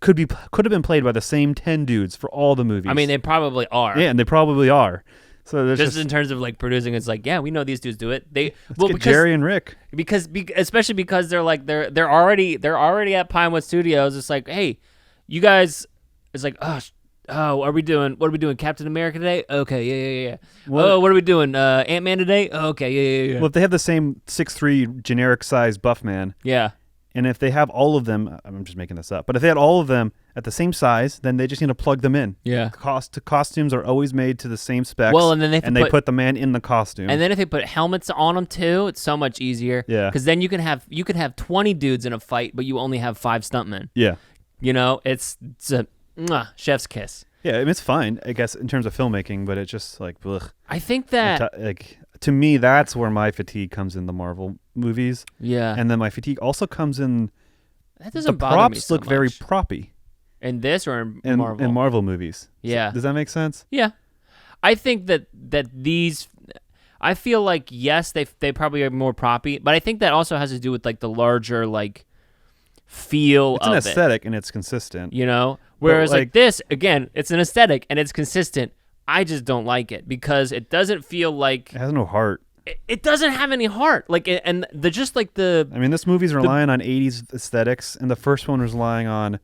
could have been played by the same 10 dudes for all the movies. I mean, they probably are. Yeah, and they probably are. So just in terms of like producing, it's like, yeah, we know these dudes do it. Because Jerry and Rick, especially because they're already at Pinewood Studios. It's like, hey, you guys. It's like, what are we doing? Captain America today? Okay, yeah. What are we doing? Ant-Man today? Okay, yeah. Well, if they have the same 6'3" generic size buff man, yeah. And if they have all of them, I'm just making this up, but if they had all of them at the same size, then they just need to plug them in. Yeah. Costumes are always made to the same specs. Well, and then they put the man in the costume. And then if they put helmets on them too, it's so much easier. Yeah. Because then you can have 20 dudes in a fight, but you only have 5 stuntmen. Yeah. It's a chef's kiss. Yeah, it's fine, I guess, in terms of filmmaking, but it's just like, ugh. I think that to me, that's where my fatigue comes in the Marvel movies. Yeah. And then my fatigue also comes in that doesn't the bother me props so look much. very proppy. In this or in Marvel? In Marvel movies. Yeah. Does that make sense? Yeah. I think that these, I feel like, yes, they probably are more proppy, but I think that also has to do with like the larger like feel it's of an aesthetic and it's consistent. Whereas like this, again, it's an aesthetic and it's consistent. I just don't like it because it doesn't feel like... It has no heart. It doesn't have any heart. Like, and this movie's relying on 80s aesthetics, and the first one was relying on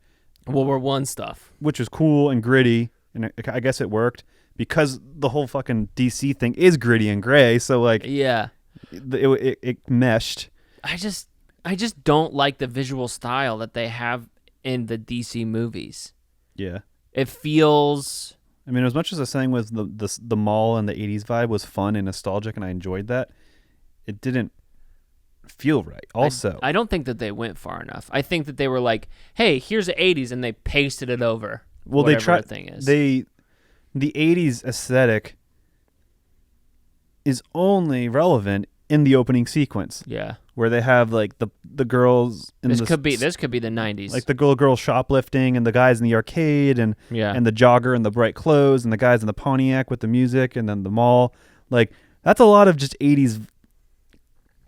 World War I stuff, which was cool and gritty, and I guess it worked because the whole fucking DC thing is gritty and gray. So like, yeah, it meshed. I just don't like the visual style that they have in the DC movies. Yeah, it feels. I mean, as much as I was saying was the mall and the 80s vibe was fun and nostalgic, and I enjoyed that, it didn't feel right. Also, I don't think that they went far enough. I think that they were like, "Hey, here's the 80s," and they pasted it over. Well, they tried. Thing is. The 80s aesthetic is only relevant in the opening sequence. Yeah, where they have like the girls. This could be the 90s. Like the girl shoplifting and the guys in the arcade and the jogger and the bright clothes and the guys in the Pontiac with the music and then the mall. Like that's a lot of just 80s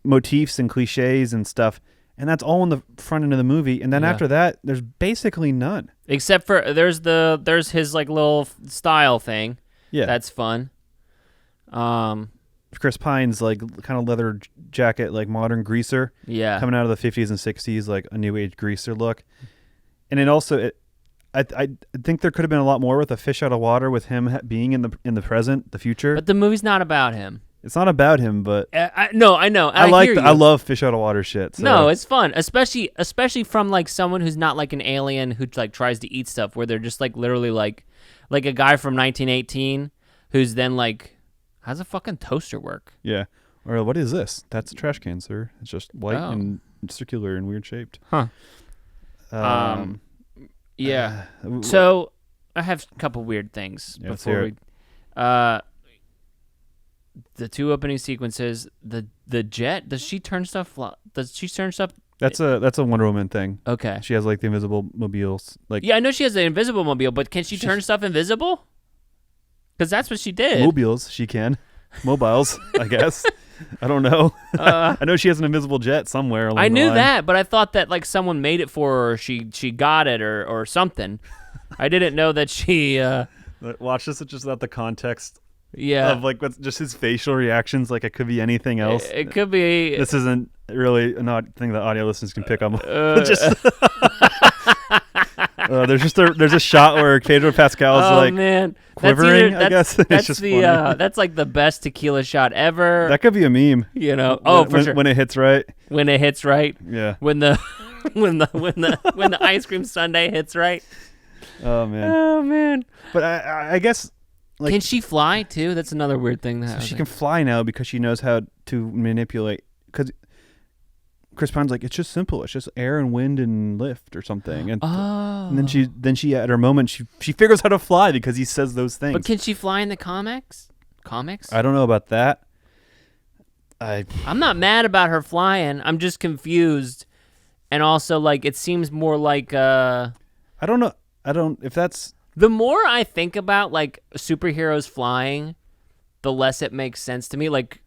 motifs and cliches and stuff, and that's all in the front end of the movie. And then after that, there's basically none. Except for there's his like little style thing. Yeah. That's fun. Chris Pine's like kind of leather jacket, like modern greaser. Yeah. Coming out of the 50s and 60s, like a new age greaser look. And it also, I think there could have been a lot more with a fish out of water with him being in the present, the future. But the movie's not about him. It's not about him, but no, I know. I love fish out of water shit. So. No, it's fun, especially from like someone who's not like an alien who like tries to eat stuff, where they're just like literally like a guy from 1918 who's then like, how's a fucking toaster work? Yeah. Or what is this? That's a trash can, sir. It's just white and circular and weird shaped. Huh. Yeah. So I have a couple weird things before we. The two opening sequences, the jet. Does she turn stuff? That's a Wonder Woman thing. Okay. She has like the invisible mobiles. Like I know she has the invisible mobile, but can she turn stuff invisible? Because that's what she did. Mobiles, she can. Mobiles, I guess. I don't know. I know she has an invisible jet somewhere. I knew that, but I thought that like someone made it for her, or she got it, or something. I didn't know that she. Watch this just without the context. Yeah. Of like what's just his facial reactions, like it could be anything else. It could be. This isn't really an odd thing that audio listeners can pick up. There's a shot where Pedro Pascal's man. quivering. I guess that's just the funny. That's like the best tequila shot ever. That could be a meme. You know. For sure. When it hits right. When it hits right. Yeah. When the when the ice cream sundae hits right. Oh man. Oh man. But I guess. Like, can she fly too? That's another weird thing. So she can fly now because she knows how to manipulate. Because Chris Pine's like, it's just simple. It's just air and wind and lift or something. And, and then she at her moment she figures how to fly because he says those things. But can she fly in the comics? I don't know about that. I'm not mad about her flying. I'm just confused, and also like it seems more like I don't know. If that's. The more I think about like superheroes flying, the less it makes sense to me. Like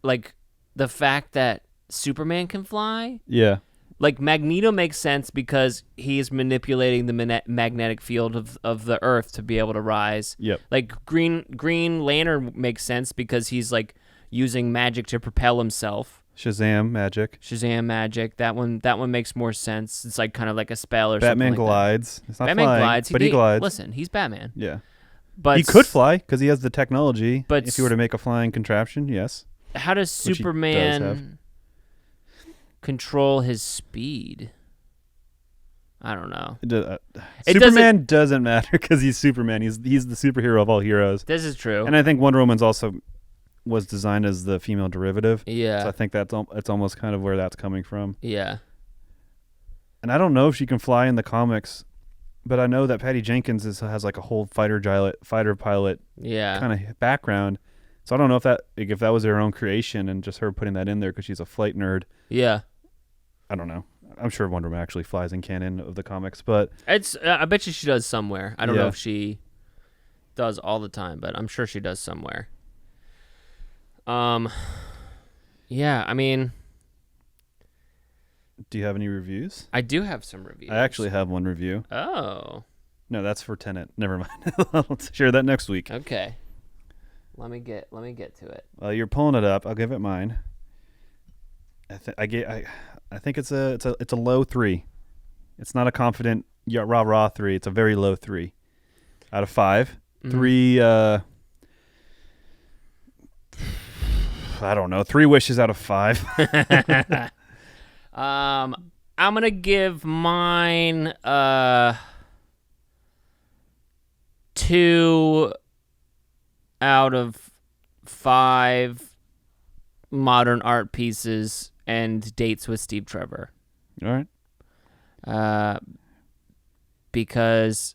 the fact that Superman can fly. Yeah. Like Magneto makes sense because he's manipulating the magnetic field of the Earth to be able to rise. Yep. Like Green Lantern makes sense because he's like using magic to propel himself. Shazam magic. That one makes more sense. It's like kind of like a spell or Batman something. glides. It's not Batman flying, glides, but he glides. Listen, he's Batman. Yeah, but he could fly because he has the technology. But if he were to make a flying contraption, yes. How does Superman control his speed? I don't know. Superman doesn't matter because he's Superman. He's the superhero of all heroes. This is true. And I think Wonder Woman's also was designed as the female derivative. Yeah. So I think that's almost kind of where that's coming from. Yeah. And I don't know if she can fly in the comics, but I know that Patty Jenkins has like a whole fighter pilot kind of background. So I don't know if that was her own creation and just her putting that in there because she's a flight nerd. Yeah. I don't know. I'm sure Wonder Woman actually flies in canon of the comics, but I bet you she does somewhere. I don't know if she does all the time, but I'm sure she does somewhere. Yeah, I mean, do you have any reviews? I do have some reviews. I actually have one review. Oh. No, that's for Tenet. Never mind. I'll share that next week. Okay. Let me get to it. While you're pulling it up, I'll give it mine. I think it's a low 3. It's not a confident rah 3. It's a very low 3 out of 5. Mm-hmm. 3 I don't know. 3 wishes out of 5. I'm gonna give mine 2 out of 5 modern art pieces and dates with Steve Trevor. All right. Because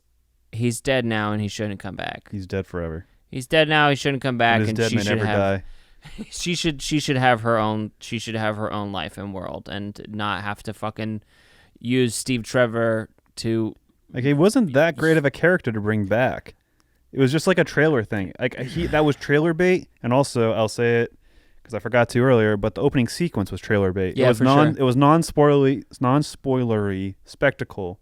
he's dead now and he shouldn't come back. He's dead forever. He's dead now. He shouldn't come back, and she should die. She should have her own. She should have her own life and world, and not have to fucking use Steve Trevor to. Like, he wasn't that great of a character to bring back. It was just like a trailer thing. Like that was trailer bait, and also I'll say it because I forgot to earlier, but the opening sequence was trailer bait. Yeah, it was for sure. It was non-spoilery spectacle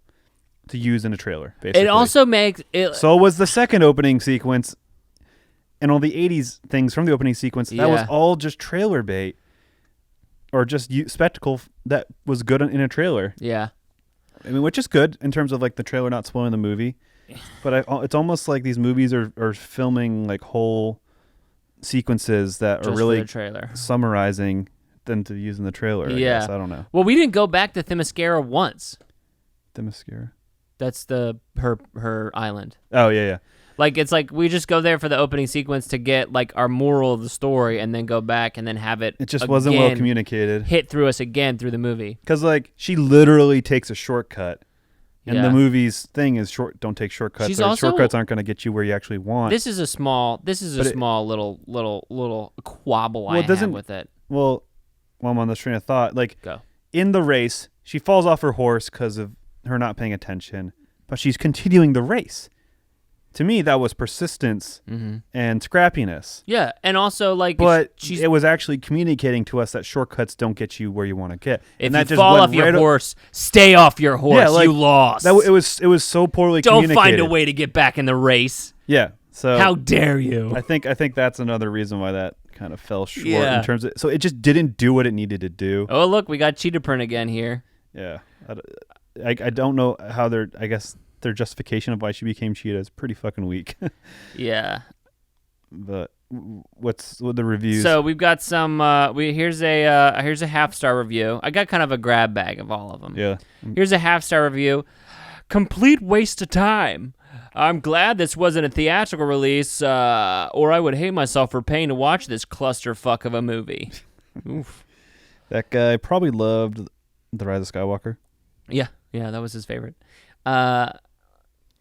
to use in a trailer. Basically, it also makes it. So was the second opening sequence. and all the 80s things from the opening sequence, that was all just trailer bait or just spectacle that was good in a trailer. Yeah. I mean, which is good in terms of like the trailer not spoiling the movie. But it's almost like these movies are filming like whole sequences that are really summarizing them to use in the trailer. I guess. I don't know. Well, we didn't go back to Themyscira once. Themyscira? That's her island. Oh, yeah. Like, it's like we just go there for the opening sequence to get like our moral of the story and then go back and then have it. It just wasn't well communicated. Hit through us again through the movie. Because like she literally takes a shortcut. And the movie's thing is don't take shortcuts. Shortcuts aren't going to get you where you actually want. This is a small little quabble I have with it. Well, while I'm on this train of thought, like in the race, she falls off her horse because of her not paying attention, but she's continuing the race. To me, that was persistence and scrappiness. Yeah, and also like, but it was actually communicating to us that shortcuts don't get you where you want to get. If you fall off your horse, stay off your horse. Yeah, like, you lost. It was so poorly communicated. Don't find a way to get back in the race. Yeah. So how dare you? I think that's another reason why that kind of fell short in terms of. So it just didn't do what it needed to do. Oh look, we got cheetah print again here. Yeah, I don't know how I guess. Their justification of why she became Cheetah is pretty fucking weak. Yeah. But what the reviews? So we've got some. Here's a half-star review. I got kind of a grab bag of all of them. Yeah. Here's a half-star review. Complete waste of time. I'm glad this wasn't a theatrical release, or I would hate myself for paying to watch this clusterfuck of a movie. Oof. That guy probably loved The Rise of Skywalker. Yeah, that was his favorite.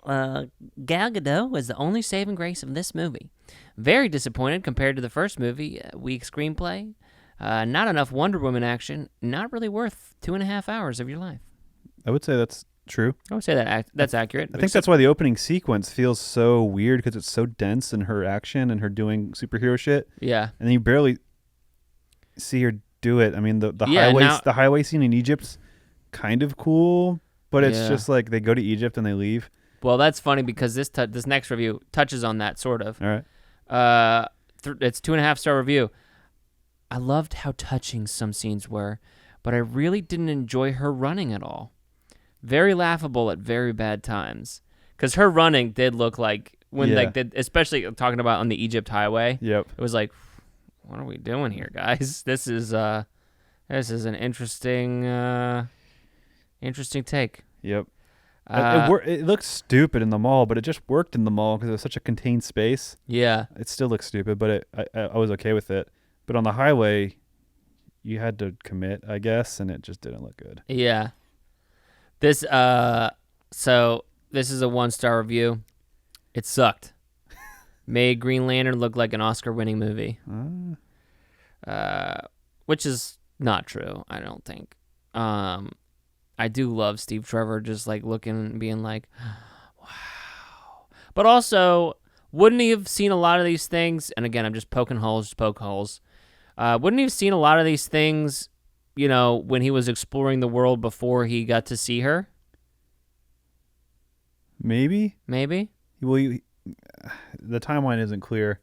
Gal Gadot was the only saving grace of this movie. Very disappointed compared to the first movie. Weak screenplay. Not enough Wonder Woman action. Not really worth 2.5 hours of your life. I would say that's true. I would say that's accurate. I think that's why the opening sequence feels so weird because it's so dense in her action and her doing superhero shit. Yeah. And you barely see her do it. I mean, the highway scene in Egypt's kind of cool, but it's just like they go to Egypt and they leave. Well, that's funny because this next review touches on that sort of. All right. It's 2.5-star review. I loved how touching some scenes were, but I really didn't enjoy her running at all. Very laughable at very bad times. Because her running did look like especially talking about on the Egypt highway. Yep. It was like, what are we doing here, guys? This is an interesting take. Yep. It looked stupid in the mall, but it just worked in the mall because it was such a contained space. Yeah. It still looks stupid, but I was okay with it. But on the highway, you had to commit, I guess, and it just didn't look good. Yeah. This is a 1-star review. It sucked. Made Green Lantern look like an Oscar-winning movie. Which is not true, I don't think. I do love Steve Trevor just like looking and being like, wow. But also, wouldn't he have seen a lot of these things? And again, I'm just poking holes, just poke holes. Wouldn't he have seen a lot of these things, when he was exploring the world before he got to see her? Maybe. Well, the timeline isn't clear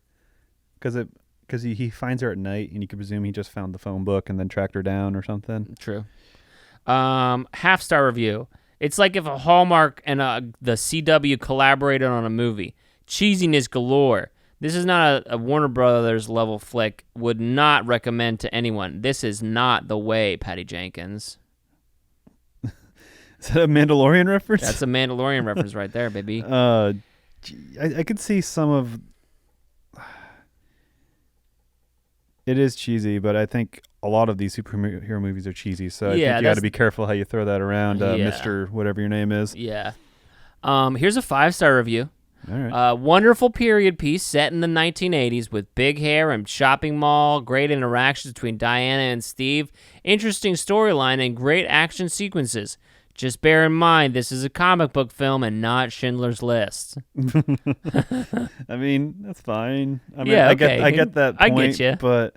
because he finds her at night, and you could presume he just found the phone book and then tracked her down or something. True. Half-star review. It's like if a Hallmark and the CW collaborated on a movie. Cheesiness galore. This is not a Warner Brothers level flick. Would not recommend to anyone. This is not the way, Patty Jenkins. Is that a Mandalorian reference? That's a Mandalorian reference right there, baby. I could see some of... It is cheesy, but I think a lot of these superhero movies are cheesy, so I think you got to be careful how you throw that around, Mr. whatever your name is. Yeah. Here's a 5-star review. All right. Wonderful period piece set in the 1980s with big hair and shopping mall, great interactions between Diana and Steve, interesting storyline, and great action sequences. Just bear in mind, this is a comic book film and not Schindler's List. I mean, that's fine. I mean, I get that point, I get you. But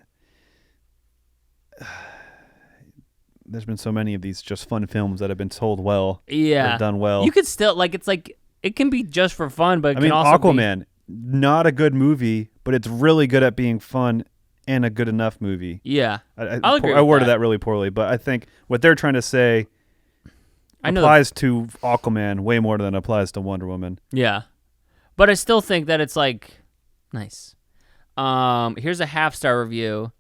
there's been so many of these just fun films that have been told well. Yeah. Done well. You could still, it can be just for fun, but Aquaman, not a good movie, but it's really good at being fun and a good enough movie. Yeah. I'll agree I worded that really poorly, but I think what they're trying to say applies to Aquaman way more than it applies to Wonder Woman. Yeah. But I still think that it's like nice. Here's a 5-star review.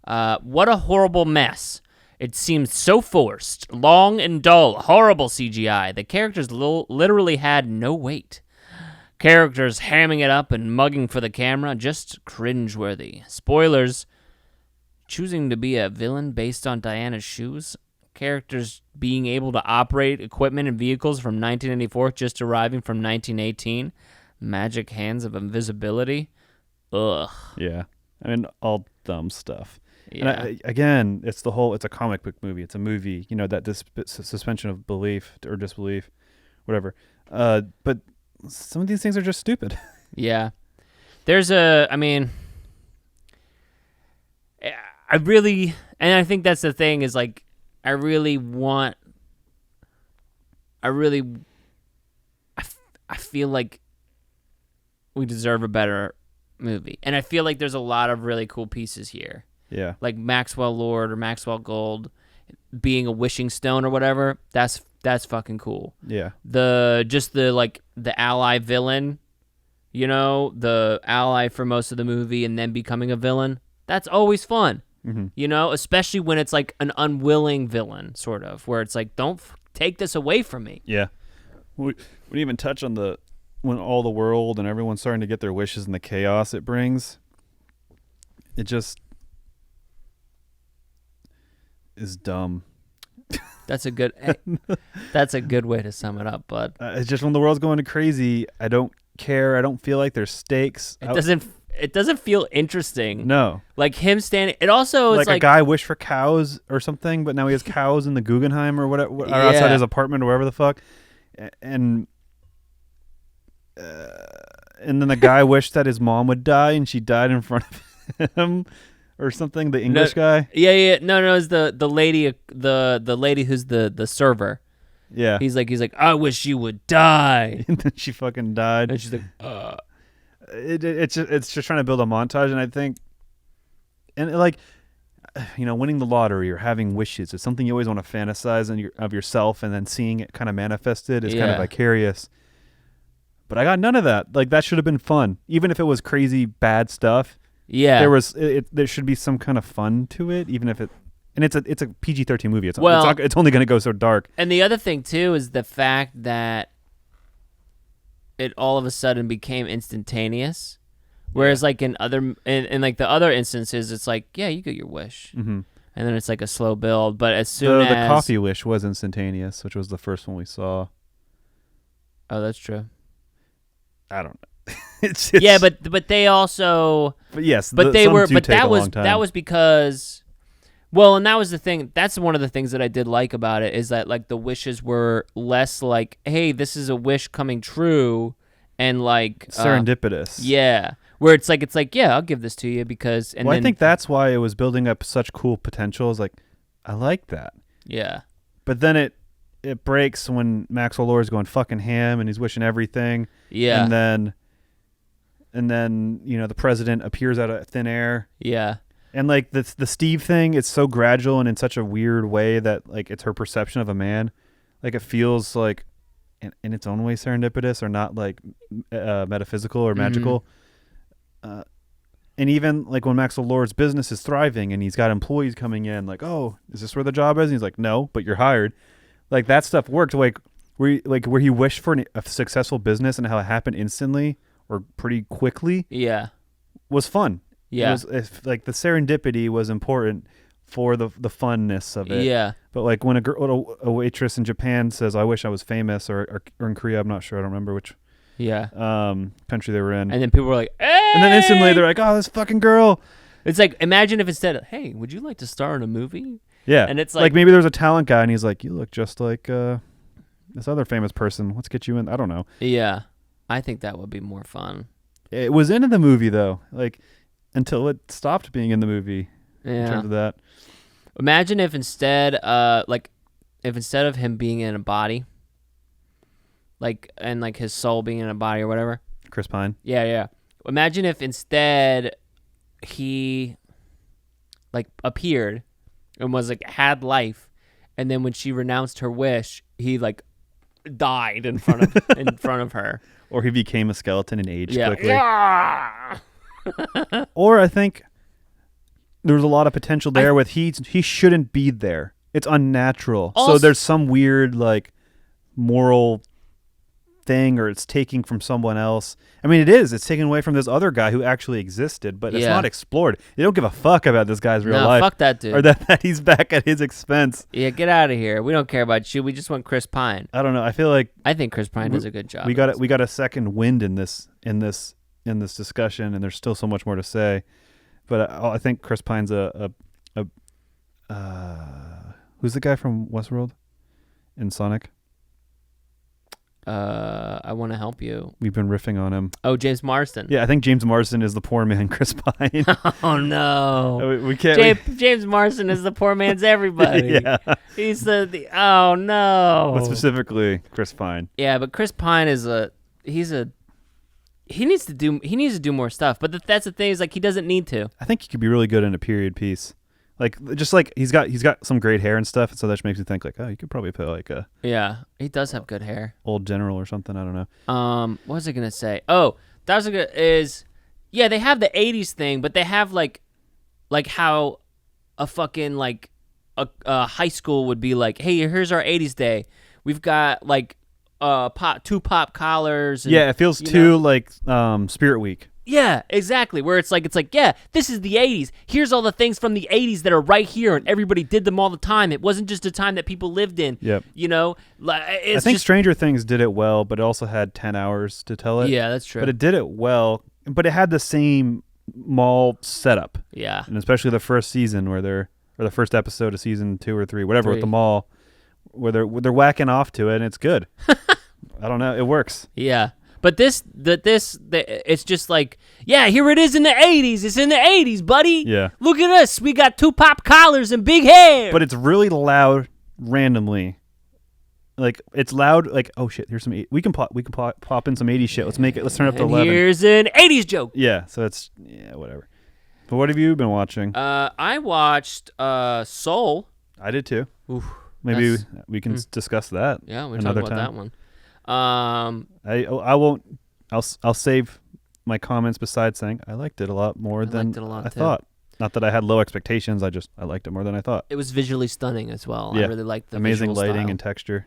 What a horrible mess. It seemed so forced, long and dull, horrible CGI. The characters literally had no weight. Characters hamming it up and mugging for the camera, just cringeworthy. Spoilers, choosing to be a villain based on Diana's shoes. Characters being able to operate equipment and vehicles from 1984, just arriving from 1918. Magic hands of invisibility. Ugh. Yeah. I mean, all dumb stuff. Yeah. And again, it's a comic book movie. It's a movie, that suspension of belief or disbelief, whatever. But some of these things are just stupid. Yeah. I really, and I think that's the thing is like, I feel like we deserve a better movie. And I feel like there's a lot of really cool pieces here. Yeah. Like Maxwell Lord or Maxwell Gold being a wishing stone or whatever. That's fucking cool. Yeah. The ally villain, the ally for most of the movie and then becoming a villain. That's always fun. Mm-hmm. Especially when it's like an unwilling villain, sort of, where it's like, don't take this away from me. Yeah. We didn't even touch on when all the world and everyone's starting to get their wishes and the chaos it brings. It just is dumb. That's a good way to sum it up, bud. It's just when the world's going crazy, I don't care. I don't feel like there's stakes. It doesn't feel interesting. No. Like him standing. It also is like a guy wished for cows or something, but now he has cows in the Guggenheim or whatever, or outside his apartment or wherever the fuck. And then the guy wished that his mom would die, and she died in front of him. Or something, the English guy. Yeah. No, it's the lady, the lady who's the server. Yeah. He's like, I wish you would die. And then she fucking died. And she's like, It's just trying to build a montage, and I think, winning the lottery or having wishes is something you always want to fantasize of yourself, and then seeing it kind of manifested is kind of vicarious. But I got none of that. Like, that should have been fun, even if it was crazy bad stuff. Yeah, there should be some kind of fun to it, even if it's a PG-13 movie. It's only going to go so dark. And the other thing too is the fact that it all of a sudden became instantaneous, whereas like in like the other instances, it's like, yeah, you get your wish, and then it's like a slow build. But as soon as the coffee wish was instantaneous, which was the first one we saw. Oh, that's true. I don't know. Yeah, but they also. But yes, that was because. Well, and that was the thing. That's one of the things that I did like about it is that like the wishes were less like, hey, this is a wish coming true, and like serendipitous. Yeah, where it's like, yeah, I'll give this to you because. And I think that's why it was building up such cool potential. Is like, I like that. Yeah. But then it breaks when Maxwell Lord's going fucking ham and he's wishing everything. Yeah. And then the president appears out of thin air. Yeah. And like the Steve thing, it's so gradual and in such a weird way that like it's her perception of a man. Like it feels like in its own way serendipitous or not like metaphysical or magical. And even like when Maxwell Lord's business is thriving and he's got employees coming in, like, oh, is this where the job is? And he's like, no, but you're hired. Like that stuff worked. Like where he wished for a successful business and how it happened instantly or pretty quickly. Yeah, was fun. Yeah, it was like the serendipity was important for the funness of it. Yeah, but like when a waitress in Japan says, "I wish I was famous," or in Korea, I'm not sure. I don't remember which. Yeah. Country they were in. And then people were like, hey! And then instantly they're like, oh, this fucking girl. It's like, imagine if instead, hey, would you like to star in a movie? Yeah. And it's like maybe there's a talent guy and he's like, you look just like this other famous person. Let's get you in. I don't know. Yeah. I think that would be more fun. It was in the movie though. Like until it stopped being in the movie. Yeah. In terms of that. Imagine if instead of him being in a body, and his soul being in a body or whatever. Chris Pine. Yeah. Imagine if instead he like appeared and was like had life, and then when she renounced her wish, he like died in front of her. Or he became a skeleton and aged Yeah. quickly. Yeah. Or I think there's a lot of potential there with he shouldn't be there. It's unnatural. Also, so there's some weird like moral thing, or it's taking from someone else. I mean, it's taken away from this other guy who actually existed, but it's not explored. They don't give a fuck about this guy's real life. Fuck that dude. Or that he's back at his expense. Yeah, get out of here. We don't care about you. We just want Chris Pine. I don't know. I feel like I think Chris Pine does a good job. We got a second wind in this discussion, and there's still so much more to say. But I think Chris Pine's who's the guy from Westworld in Sonic? I want to help you. We've been riffing on him. Oh, James Marsden. Yeah, I think James Marsden is the poor man Chris Pine. Oh no, we can't. James Marsden is the poor man's everybody. Yeah, he's the oh no. but specifically Chris Pine. Yeah, but Chris Pine is he needs to do more stuff. But that's the thing, is like he doesn't need to. I think he could be really good in a period piece. Like, just like he's got some great hair and stuff, so that just makes me think like, oh, you could probably put like a he does have good hair. Old general or something. I don't know. What was I gonna say? Oh, that was they have the '80s thing, but they have like how a fucking like a high school would be like, hey, here's our '80s day. We've got like two pop collars. And, it feels too like Spirit Week. Yeah, exactly. Where it's like, yeah, this is the 80s. Here's all the things from the 80s that are right here, and everybody did them all the time. It wasn't just a time that people lived in. Yep. I think Stranger Things did it well, but it also had 10 hours to tell it. Yeah, that's true. But it did it well, but it had the same mall setup. Yeah. And especially the first season or the first episode of season 2 or 3, whatever, with the mall, where they're whacking off to it, and it's good. I don't know. It works. Yeah. But it's just like, yeah, here it is in the 80s. It's in the 80s, buddy. Yeah. Look at us. We got two pop collars and big hair. But it's really loud randomly. Like, it's loud. Like, oh shit, here's some. We can pop in some 80s shit. Let's turn it up to 11. Here's an 80s joke. Yeah. So it's whatever. But what have you been watching? I watched Soul. I did too. Oof, maybe we can discuss that. Yeah, we're another talking about time. that one. I won't. I'll save my comments besides saying I liked it a lot more than I thought. Not that I had low expectations. I liked it more than I thought. It was visually stunning as well. Yeah. I really liked the amazing visual lighting style. and texture.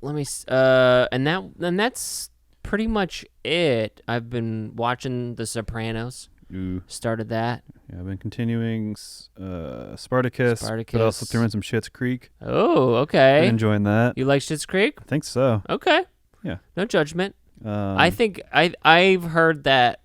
Let me. And that's pretty much it. I've been watching The Sopranos. Ooh. Started that. Yeah, I've been continuing Spartacus, but also threw in some Schitt's Creek. Oh, okay. Been enjoying that. You like Schitt's Creek? I think so. Okay. Yeah. No judgment. I think I've heard that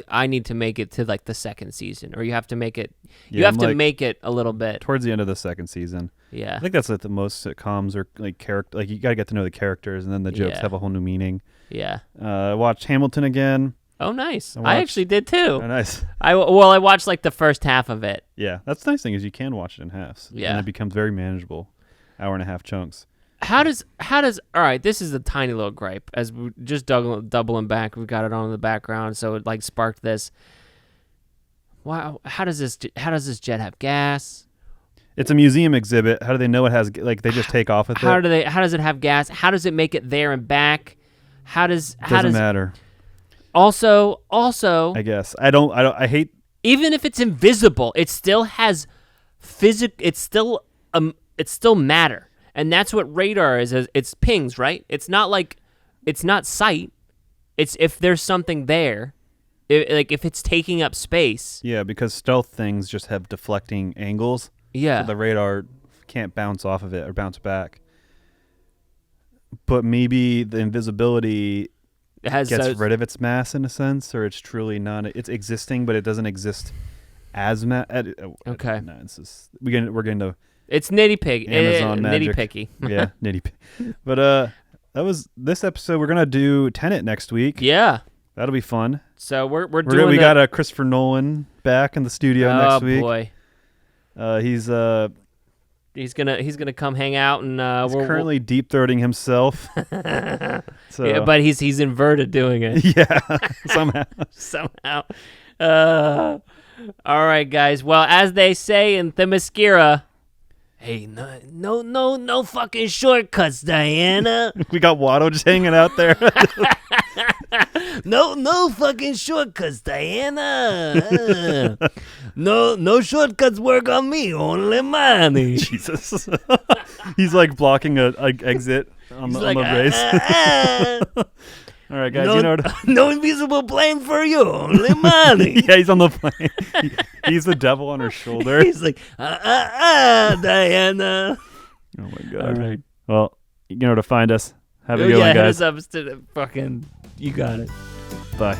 I need to make it to like the second season, or you have to make it. You have to make it a little bit towards the end of the second season. Yeah. I think that's like the most sitcoms are like character. Like you got to get to know the characters, and then the jokes have a whole new meaning. Yeah. I watched Hamilton again. Oh, nice. I actually did too. Oh, nice. I watched like the first half of it. Yeah, that's the nice thing is you can watch it in halves. Yeah. And it becomes very manageable, hour-and-a-half chunks. How does all right, this is a tiny little gripe, as we just doubling back, we've got it on in the background, so it like sparked this. Wow, how does this jet have gas? It's a museum exhibit. How do they know it has, like, they just take off with it? How does it have gas? How does it make it there and back? Doesn't matter. Also, I guess. I hate, even if it's invisible, it still has it's still matter. And that's what radar is. It's pings, right? It's not like, it's not sight. It's if there's something there, if it's taking up space. Yeah, because stealth things just have deflecting angles. Yeah. So the radar can't bounce off of it or bounce back. But maybe the invisibility gets rid of its mass in a sense, or it's truly it's existing, but it doesn't exist as okay. No, it's just, we're getting to it's nitty-piggy. Amazon magic. Nitty-picky. Yeah, nitty-picky. But that was this episode. We're gonna do Tenet next week. Yeah, that'll be fun. So we're doing. We got a Christopher Nolan back in the studio next week. Oh boy. He's He's gonna come hang out, and he's currently deep throating himself. So. Yeah, but he's inverted doing it. Yeah, somehow. All right, guys. Well, as they say in Themyscira, hey, no fucking shortcuts, Diana. We got Watto just hanging out there. No fucking shortcuts, Diana. No shortcuts work on me, only money. Jesus. He's like blocking a exit on the race. All right, guys, no invisible plane for you, only money. Yeah, he's on the plane. He's the devil on her shoulder. He's like, Diana. Oh my God. All right. Well, you know where to find us. Have a good one, guys. Hit us up. Fucking, you got it. Bye.